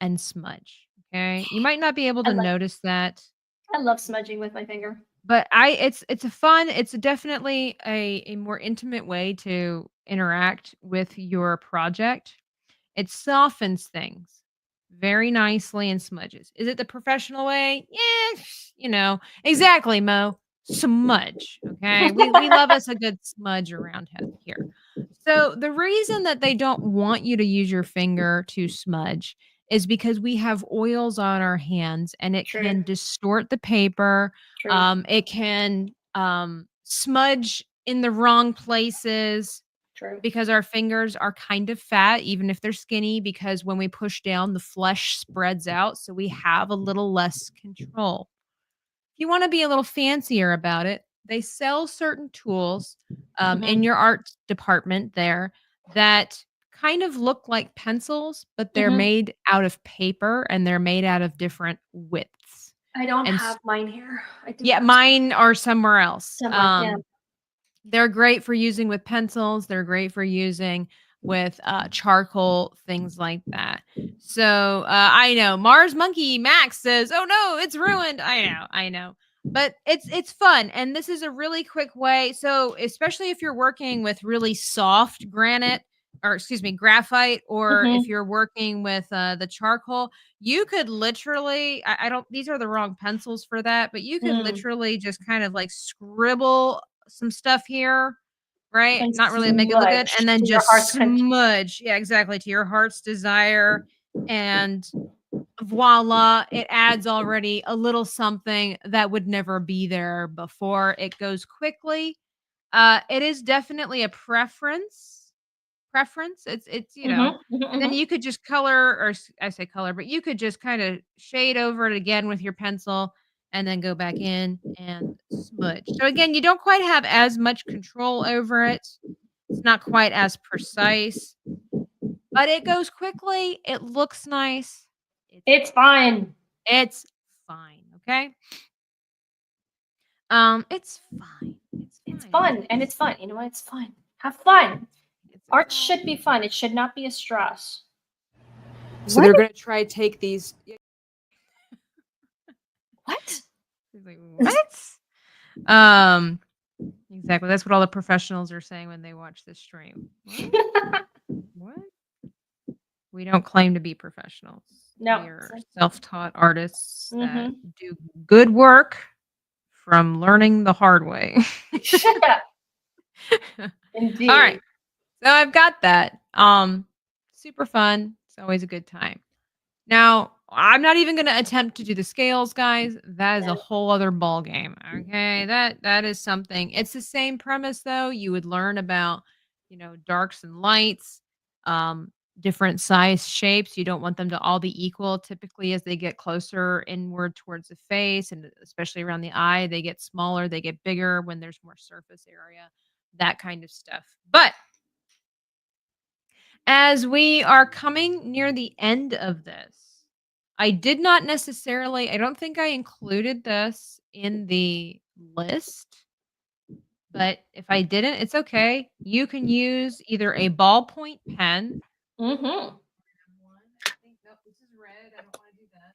and smudge. Okay, you might not be able I to like notice that, I love smudging with my finger. but it's a fun. It's definitely a more intimate way to interact with your project. It softens things very nicely and smudges. Is it the professional way? Yeah, exactly, Mo. Smudge. Okay. We love us a good smudge around here. So the reason that they don't want you to use your finger to smudge is because we have oils on our hands and it True. can distort the paper. True. It can smudge in the wrong places True. because our fingers are kind of fat, even if they're skinny, because when we push down, the flesh spreads out. So we have a little less control. If you want to be a little fancier about it, they sell certain tools in Mhm. your art department there that kind of look like pencils, but they're Mhm. made out of paper and they're made out of different widths. I don't And have mine here. I do yeah, have mine are somewhere else. somewhere. Yeah. They're great for using with pencils. They're great for using with charcoal, things like that. So I know Mars Monkey Max says, "Oh no, it's ruined." I know, but it's fun, and this is a really quick way. So especially if you're working with really soft granite, or excuse me, graphite, or if Mhm. you're working with the charcoal, you could literally. I don't. These are the wrong pencils for that, but you could Mm. literally just kind of like scribble some stuff here, right? And Not really make it look good, smudge and then to your just heart's content. smudge. Yeah, exactly, to your heart's desire, and voila, it adds already a little something that would never be there before. It goes quickly. It is definitely a preference. Mhm. Mhm. And then Mhm. you could just color, or I say color, but you could just kind of shade over it again with your pencil and then go back in and smudge. So again, you don't quite have as much control over it. It's not quite as precise, but it goes quickly. It looks nice. It's It's fun. it's fine, okay? It's fine. It's It's fine. fun, and it's fun. You know what? It's fun. Have fun. It's Art well, should be fun. It should not be a stress. so What? they're gonna try to take these. What? He's like, what? Exactly. That's what all the professionals are saying when they watch this stream. What? What? We don't claim to be professionals. No. We are self-taught artists that Mhm. do good work from learning the hard way. All right. Indeed. So I've got that. Super fun. It's always a good time. Now, I'm not even going to attempt to do the scales, guys. That is a No. whole other ball game. Okay, that is something. It's the same premise though. You would learn about, darks and lights, different size shapes. You don't want them to all be equal. Typically, as they get closer inward towards the face, and especially around the eye, they get smaller. They get bigger when there's more surface area. That kind of stuff. But as we are coming near the end of this, I don't think I included this in the list, but if I didn't, it's okay. You can use either a ballpoint pen. Mhm. I think, nope, this is red. I don't want to do that.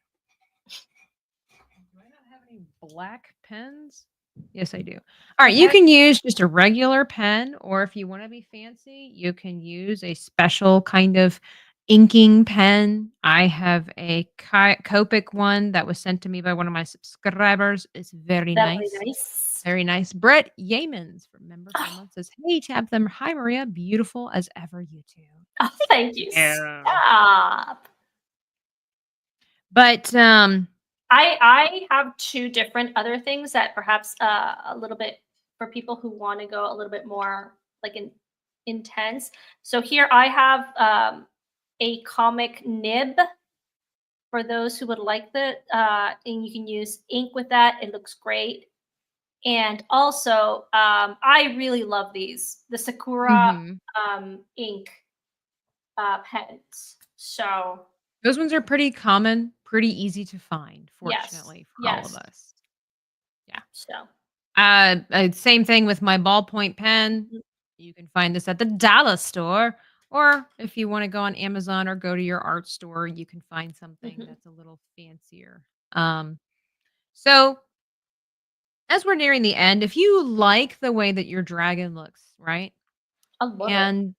Do I not have any black pens? Yes, I do. All right, you Okay. can use just a regular pen, or if you want to be fancy, you can use a special kind of inking pen. I have a Copic one that was sent to me by one of my subscribers. It's very Very nice. nice. Very nice. Brett Yeamans from Member Oh, says, "Hey, Tabitha. Hi, Maria. Beautiful as ever, you two." oh, thank you. Yeah. Stop. But I have two different other things that perhaps a little bit for people who want to go a little bit more like intense. So here I have a comic nib for those who would like that, and you can use ink with that. It looks great. And also, I really love these the Sakura mhm. ink. pens. So Those ones are pretty common, pretty easy to find, yes, fortunately for all of yes. us. Yeah. So Same thing with my ballpoint pen. mhm, You can find this at the dollar store, or if you want to go on Amazon or go to your art store, you can find something mhm. that's a little fancier. So as we're nearing the end, if you like the way that your dragon looks, right? I love it. And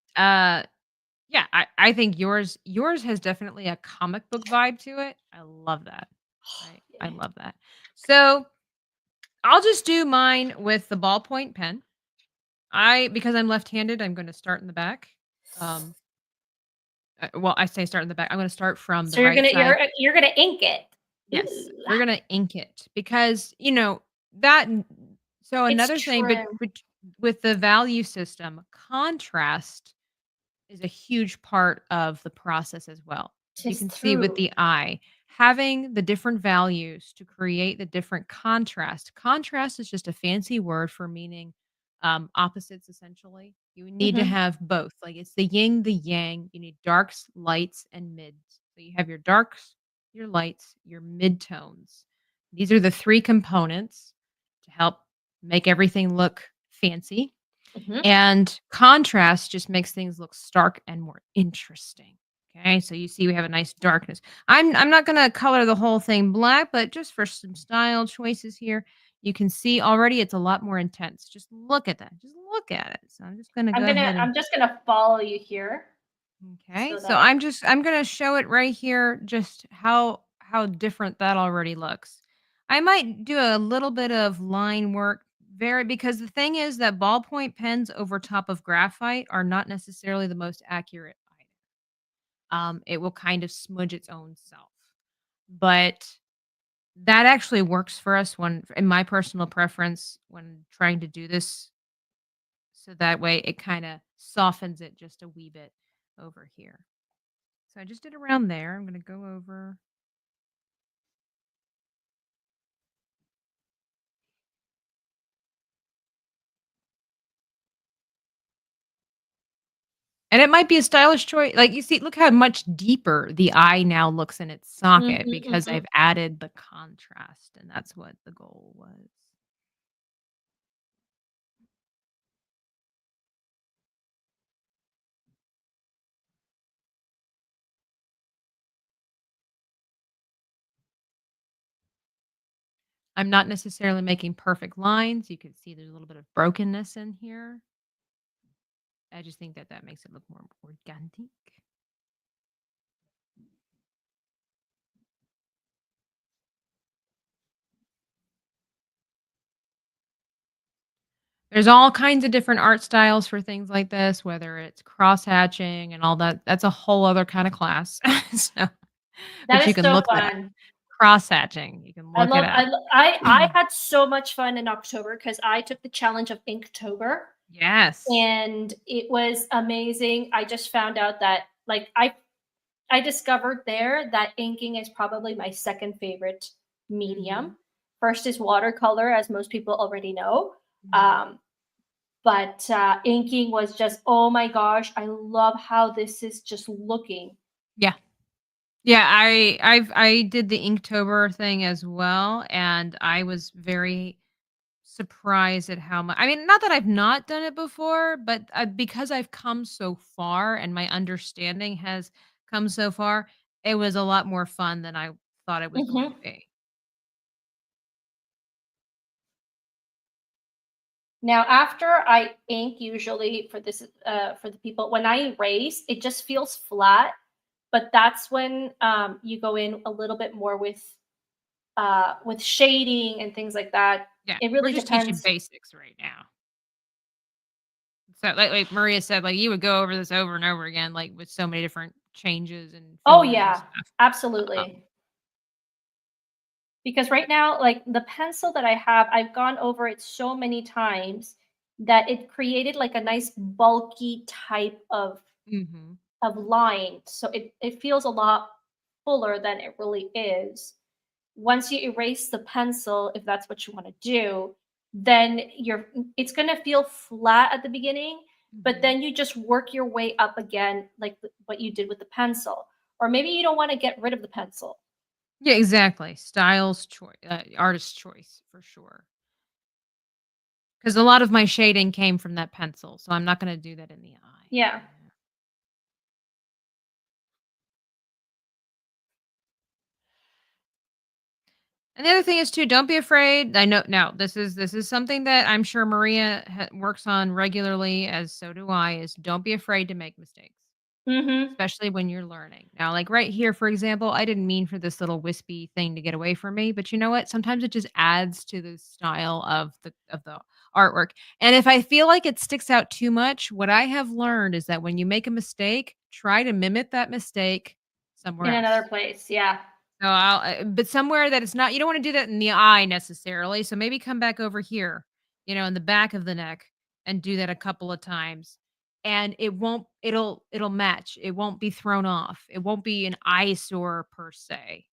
yeah, I think yours has definitely a comic book vibe to it. I love that. I Yeah. love that. So I'll just do mine with the ballpoint pen. Because I'm left-handed, I'm gonna start in the back. Um, well, I say start in the back. I'm gonna start from the So you're right gonna side. you're gonna ink it. Yes, Ooh, we're gonna ink it because that. So it's another thing, but true. with the value system, contrast is a huge part of the process as well. You Tis can see with true. the eye, having the different values to create the different contrast. Contrast is just a fancy word for meaning opposites, essentially. You need to Mhm, have both. Like it's the yin, the yang. You need darks, lights, and mids. So you have your darks, your lights, your midtones. These are the three components to help make everything look fancy, mhm. and contrast just makes things look stark and more interesting. Okay, so you see we have a nice darkness. I'm not gonna color the whole thing black, but just for some style choices here, you can see already it's a lot more intense. Just look at that. Just look at it. So I'm just gonna go ahead and I'm just gonna follow you here okay. so So that I'm gonna show it right here just how different that already looks. I might do a little bit of line work very because the thing is that ballpoint pens over top of graphite are not necessarily the most accurate either. It will kind of smudge its own self. But that actually works for us when in my personal preference when trying to do this so that way it kind of softens it just a wee bit over here. So I just did around there. I'm going to go over. And it might be a stylish choice. Like you see, look how much deeper the eye now looks in its mhm, socket because mhm. I've added the contrast. And that's what the goal was. I'm not necessarily making perfect lines. You can see there's a little bit of brokenness in here. I just think that that makes it look more organic. There's all kinds of different art styles for things like this, whether it's cross hatching and all that. That's a whole other kind of class. So, That but you is can so look that up. fun. Cross hatching, you can I look it love up. I had so much fun in October because I took the challenge of Inktober Yes. and it was amazing. I just found out that like I discovered there that inking is probably my second favorite Mhm, medium. First is watercolor, as most people already know. mhm. Um, but inking was just, oh my gosh, I love how this is just looking. Yeah. Yeah, I did the Inktober thing as well, and I was very surprised at how much. I mean, not that I've not done it before, but, because I've come so far and my understanding has come so far, it was a lot more fun than I thought it was going Mhm. to be. Now, after I ink, usually for this, for the people, when I erase, it just feels flat. But that's when you go in a little bit more with shading and things like that. Yeah, It we're really just teaching depends. basics right now. So, like Maria said, like, you would go over this over and over again, like, with so many different changes and Oh fillers and yeah, stuff. absolutely. Um Because right now, like the pencil that I have, I've gone over it so many times that it created like a nice bulky type Mhm. of line. So it feels a lot fuller than it really is. Once you erase the pencil, if that's what you want to do, then it's gonna feel flat at the beginning, but then you just work your way up again, like what you did with the pencil. Or maybe you don't want to get rid of the pencil. Yeah, exactly. Style's choice, artist's choice for sure. Because a lot of my shading came from that pencil, so I'm not going to do that in the eye. Yeah. And the other thing is too, don't be afraid. I know now this is something that I'm sure Maria works on regularly, as so do I. Is don't be afraid to make mistakes, Mm-hmm. especially when you're learning. Now, like right here, for example, I didn't mean for this little wispy thing to get away from me, but you know what? Sometimes it just adds to the style of the artwork. And if I feel like it sticks out too much, what I have learned is that when you make a mistake, try to mimic that mistake somewhere In else. another place. Yeah. So but somewhere that it's not, you don't want to do that in the eye necessarily. So maybe come back over here, in the back of the neck and do that a couple of times. And it'll match. It won't be thrown off. It won't be an eyesore per se.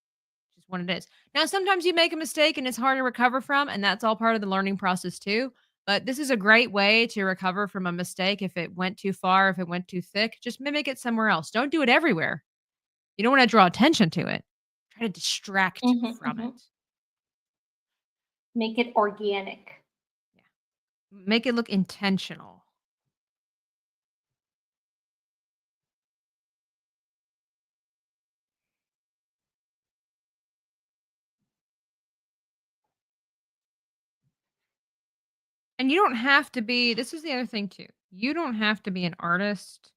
Just what it is. Now, sometimes you make a mistake and it's hard to recover from, and that's all part of the learning process too. But this is a great way to recover from a mistake if it went too far, if it went too thick. Just mimic it somewhere else. Don't do it everywhere. You don't want to draw attention to it. Try to distract from it. Make it organic. Yeah. Make it look intentional. And you don't have to be, this is the other thing too. You don't have to be an artist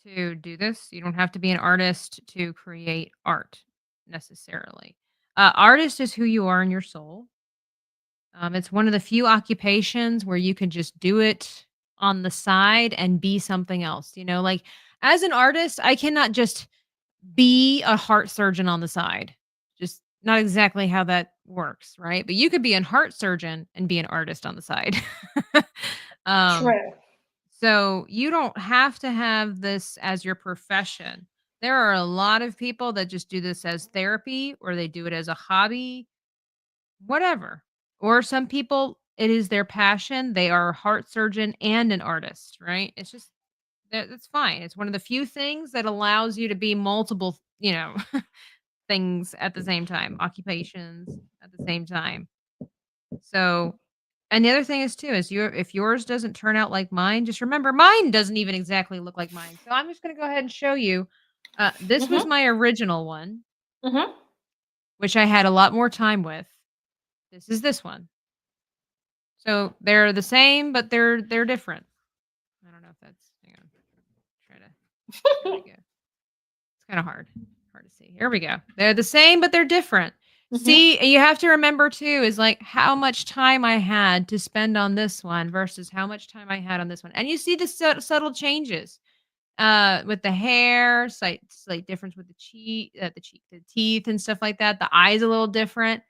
to do this. You don't have to be an artist to create art necessarily. Artist is who you are in your soul. It's one of the few occupations where you can just do it on the side and be something else. Like as an artist, I cannot just be a heart surgeon on the side. Just not exactly how that works, right? But you could be a heart surgeon and be an artist on the side. um, True. so you don't have to have this as your profession. There are a lot of people that just do this as therapy or they do it as a hobby, whatever. Or some people, it is their passion. They are a heart surgeon and an artist, right? It's just, that's fine. It's one of the few things that allows you to be multiple, things at the same time, occupations at the same time. So, and the other thing is too, is if yours doesn't turn out like mine, just remember mine doesn't even exactly look like mine. So I'm just going to go ahead and show you. This was my original one, which I had a lot more time with. This is this one. So they're the same, but they're different. I don't know if that's, hang on. There we go. It's kind of hard to see. Here we go. They're the same, but they're different. See, you have to remember too, is like how much time I had to spend on this one versus how much time I had on this one. And you see the subtle changes with the hair, slight difference with the teeth and stuff like that. The eyes a little different,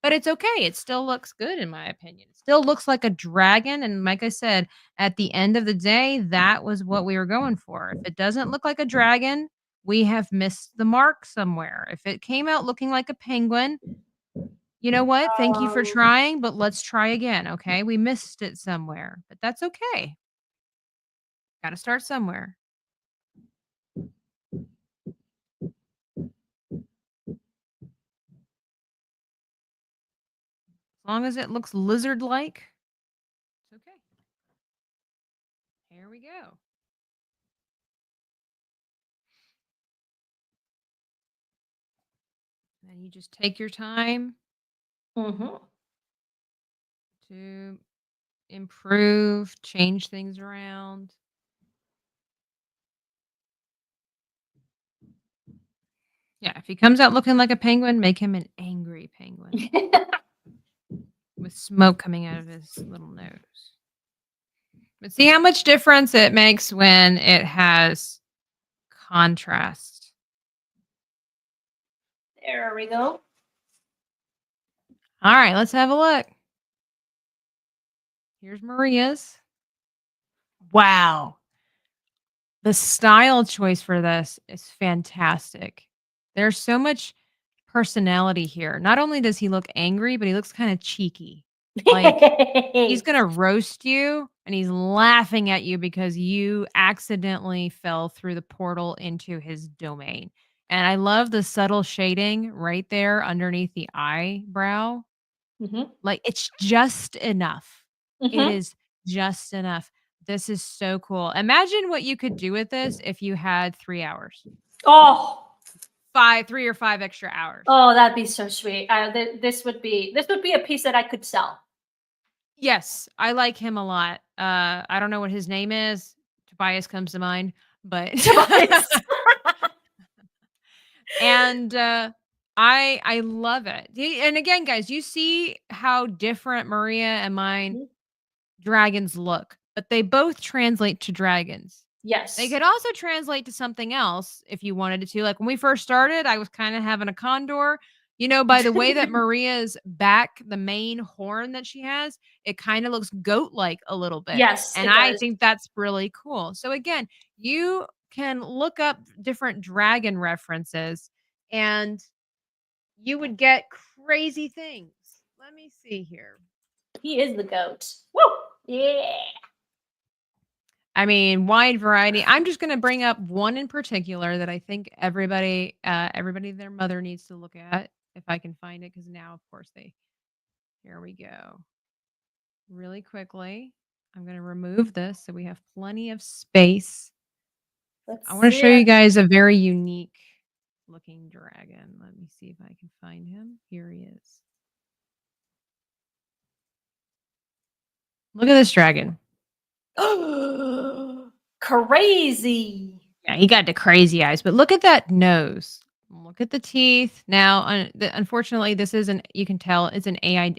but it's okay. It still looks good in my opinion. It still looks like a dragon. And like I said, at the end of the day, that was what we were going for. If it doesn't look like a dragon, we have missed the mark somewhere. If it came out looking like a penguin, you know what? Thank you for trying, but let's try again. Okay. We missed it somewhere, but that's okay. Got to start somewhere. As long as it looks lizard-like, it's okay. Here we go. And you just take your time to improve, change things around. Yeah, if he comes out looking like a penguin, make him an angry penguin with smoke coming out of his little nose. But see how much difference it makes when it has contrast. There we go. All right, let's have a look. Here's Maria's. Wow. The style choice for this is fantastic. There's so much personality here. Not only does he look angry, but he looks kind of cheeky. Like he's going to roast you and and he's laughing at you because you accidentally fell through the portal into his domain. And I love the subtle shading right there underneath the eyebrow. Mm-hmm. Like, it's just enough. It Mm-hmm. is just enough. This is so cool. Imagine what you could do with this if you had 3 hours. Oh, 3 or 5 extra hours. oh, that'd be so sweet. This would be a piece that I could sell. Yes, I like him a lot. I don't know what his name is. Tobias comes to mind, but Tobias. and I love it. And again, guys, you see how different Maria and mine Mhm. dragons look, but they both translate to dragons. Yes. They could also translate to something else if you wanted it to. Like when we first started, I was kind of having a condor. You know, by the way that Maria's back, the main horn that she has, it kind of looks goat-like a little bit. Yes, And it I does. think that's really cool. So again, you can look up different dragon references and you would get crazy things. Let me see here. He is the goat. Woo! Yeah. I mean, wide variety. I'm just going to bring up one in particular that I think everybody, their mother needs to look at if I can find it. Because now, of course, here we go. Really quickly, I'm going to remove this so we have plenty of space. Let's I want to see show you it. guys a very unique looking dragon. Let me see if I can find him. Here he is. Look at this dragon. Crazy. Yeah, he got the crazy eyes, but look at that nose. Look at the teeth. Now, unfortunately, this isn't, you can tell it's an AI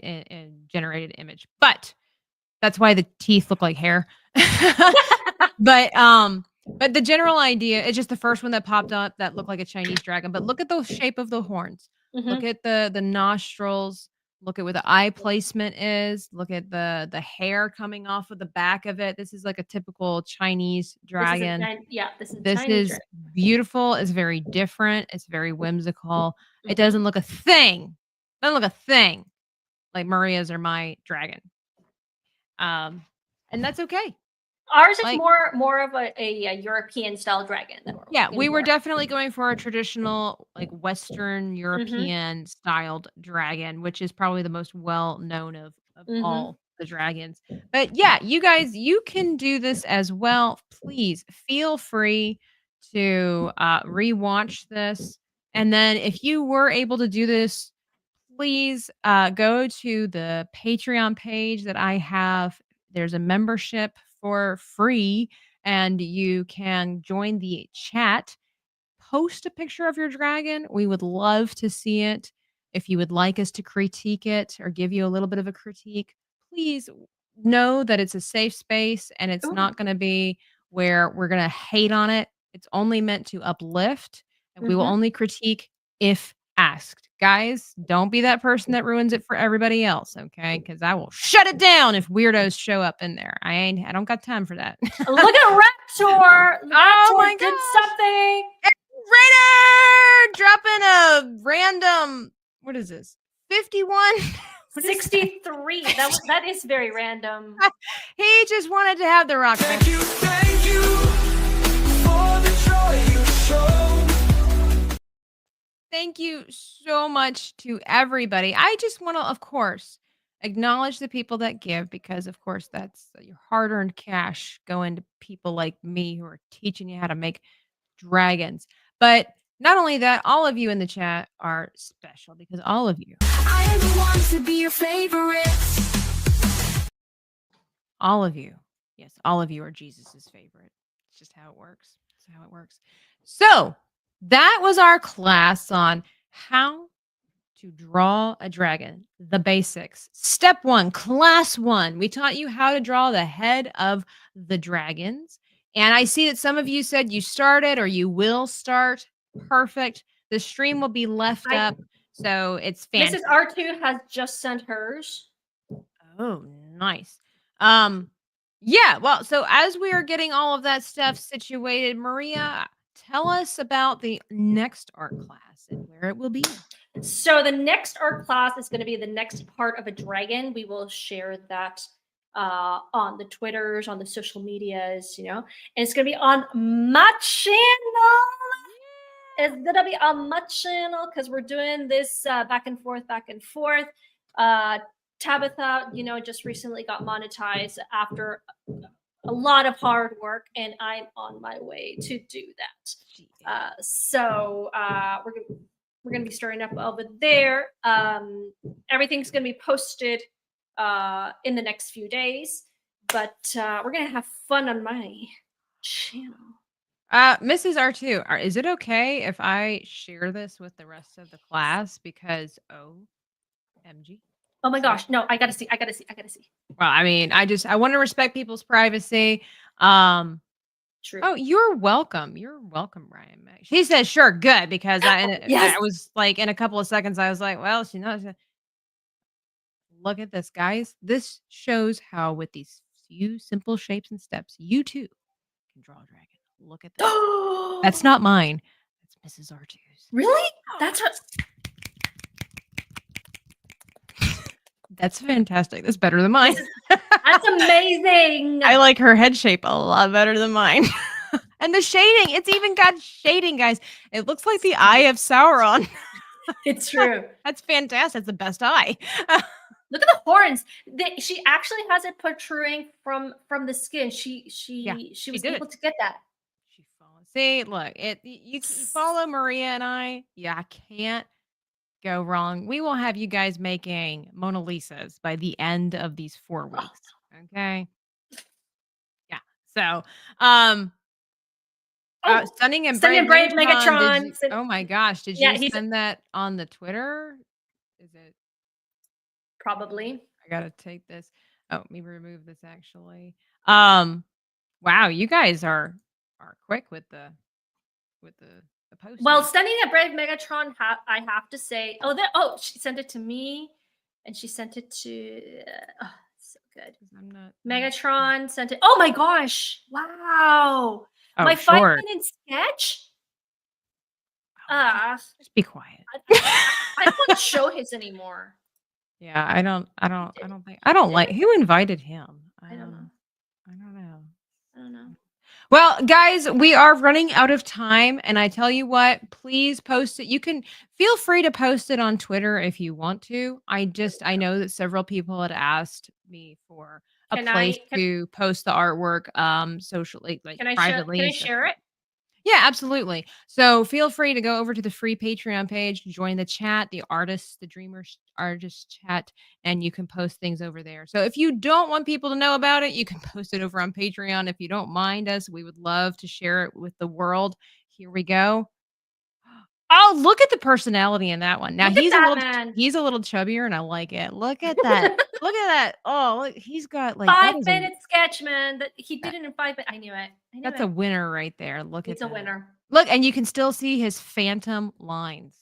generated image, but that's why the teeth look like hair. But the general idea, it's just the first one that popped up that looked like a Chinese dragon. But look at the shape of the horns. Look Mhm. at the nostrils. Look at where the eye placement is. Look at the hair coming off of the back of it. This is like a typical Chinese dragon. This is a This Chinese is dragon. beautiful. It's very different. It's very whimsical. It Mhm. doesn't look a thing. Doesn't look a thing like Maria's or my dragon. And that's okay. Ours is Like- more of a European style dragon. Than we're Yeah, looking we were for. definitely going for a traditional, like Western Mm-hmm. European styled dragon, which is probably the most well known of Mhm. all the dragons. But yeah, you guys, you can do this as well. Please feel free to rewatch this. And then if you were able to do this, please go to the Patreon page that I have. There's a membership for free, and you can join the chat. Post a picture of your dragon. We would love to see it. If you would like us to critique it or give you a little bit of a critique, please know that it's a safe space and it's Ooh. not going to be where we're going to hate on it. It's only meant to uplift, and we will Mhm. only critique if asked. Guys, don't be that person that ruins it for everybody else, okay? Because I will shut it down if weirdos show up in there. I don't got time for that. Look at Raptor. Oh my did gosh. something. Raider dropping a random, what is this? 51? What is that? 63. That is very random. He just wanted to have the rock. Thank you for the joy you show. Thank you so much to everybody. I just want to, of course, acknowledge the people that give because, of course, that's your hard-earned cash going to people like me who are teaching you how to make dragons. But not only that, all of you in the chat are special because all of you, I am the one to be your favorite. all of you, yes, all of you are Jesus's favorite. It's just how it works. It's how it works. So that was our class on how to draw a dragon, the basics. Step 1, class 1. We taught you how to draw the head of the dragons. And I see that some of you said you started or you will start. Perfect. The stream will be left up. So it's fantastic. Mrs. R2 has just sent hers. Oh, nice. Yeah, well, so as we are getting all of that stuff situated, Maria, tell us about the next art class and where it will be. So the next art class is going to be the next part of a dragon. We will share that on the Twitters, on the social medias, you know, and it's gonna be on my channel. It's gonna be on my channel because we're doing this back and forth. Tabitha, you know, just recently got monetized after a lot of hard work, and I'm on my way to do that. So we're gonna be starting up over there. Everything's gonna be posted in the next few days, but we're gonna have fun on my channel. Mrs. R2, is it okay if I share this with the rest of the class? Because OMG. Oh my So- gosh, no, I gotta see. Well, I mean, I want to respect people's privacy. True. Oh, you're welcome. You're welcome, Ryan. She says, sure, good, because Yes. I was like, in a couple of seconds, I was like, well, she knows. Look at this, guys. This shows how with these few simple shapes and steps, you too can draw a dragon. Look at that. That's not mine. That's Mrs. R2's. Really? That's what. That's fantastic. That's better than mine. That's amazing. I like her head shape a lot better than mine. And the shading, it's even got shading, guys. It looks like the eye of Sauron. It's true. That's fantastic. It's the best eye. Look at the horns. She actually has it protruding from the skin. She was did able it. to get that. She follows. See, look, you follow Maria and I. Yeah, I can't go wrong. We will have you guys making Mona Lisas by the end of these 4 weeks. Okay. Yeah. So, Stunning and Stunning Brave and Brave Megatron. Oh my gosh. Did Yeah, you send that on the Twitter? Is it? Probably. I gotta take this. Oh, let me remove this actually. Wow, you guys are quick with the post. Well, Stunning and Brave Megatron, I have to say. She sent it to me, and she sent it to. So good. I'm not. Megatron sent it. Oh my gosh! Wow. Oh, My sure. 5-minute sketch. Just be quiet. I don't show his anymore. Yeah, I don't like who invited him. I don't know. I don't know. I don't know. Well, guys, we are running out of time, and I tell you what, please post it. You can feel free to post it on Twitter if you want to. I know that several people had asked me for a place to post the artwork socially, like privately. Can I share it? Yeah, absolutely. So feel free to go over to the free Patreon page, join the chat, the artists, the dreamers artist chat, and you can post things over there. So if you don't want people to know about it, you can post it over on Patreon. If you don't mind us, we would love to share it with the world. Here we go. Oh, look at the personality in that one. Now he's a little chubbier, and I like it. Look at that. Look at that. Oh, look, he's got like 5-minute sketch, man. That he did it in 5 minutes. I knew it. That's a winner right there. Look at that. It's a winner. Look, and you can still see his phantom lines.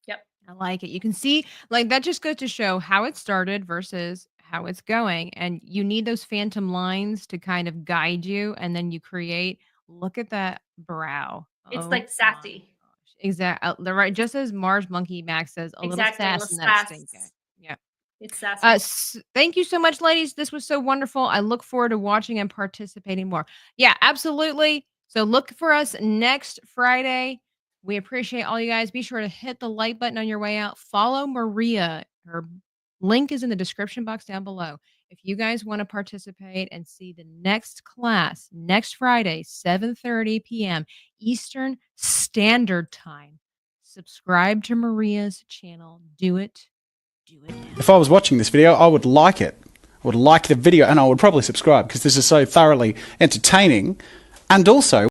Yep. I like it. You can see, like, that just goes to show how it started versus how it's going. And you need those phantom lines to kind of guide you. And then you create, look at that brow. It's like sassy. Exactly. Right. Just as Mars Monkey Max says, a little sass in that stink. Yeah. It's sassy. Thank you so much, ladies. This was so wonderful. I look forward to watching and participating more. Yeah, absolutely. So look for us next Friday. We appreciate all you guys. Be sure to hit the like button on your way out. Follow Maria. Her link is in the description box down below. If you guys want to participate and see the next class next Friday, 7:30 p.m. Eastern Standard Time, subscribe to Maria's channel. Do it. Do it now. If I was watching this video, I would like it. I would like the video, and I would probably subscribe because this is so thoroughly entertaining. And also,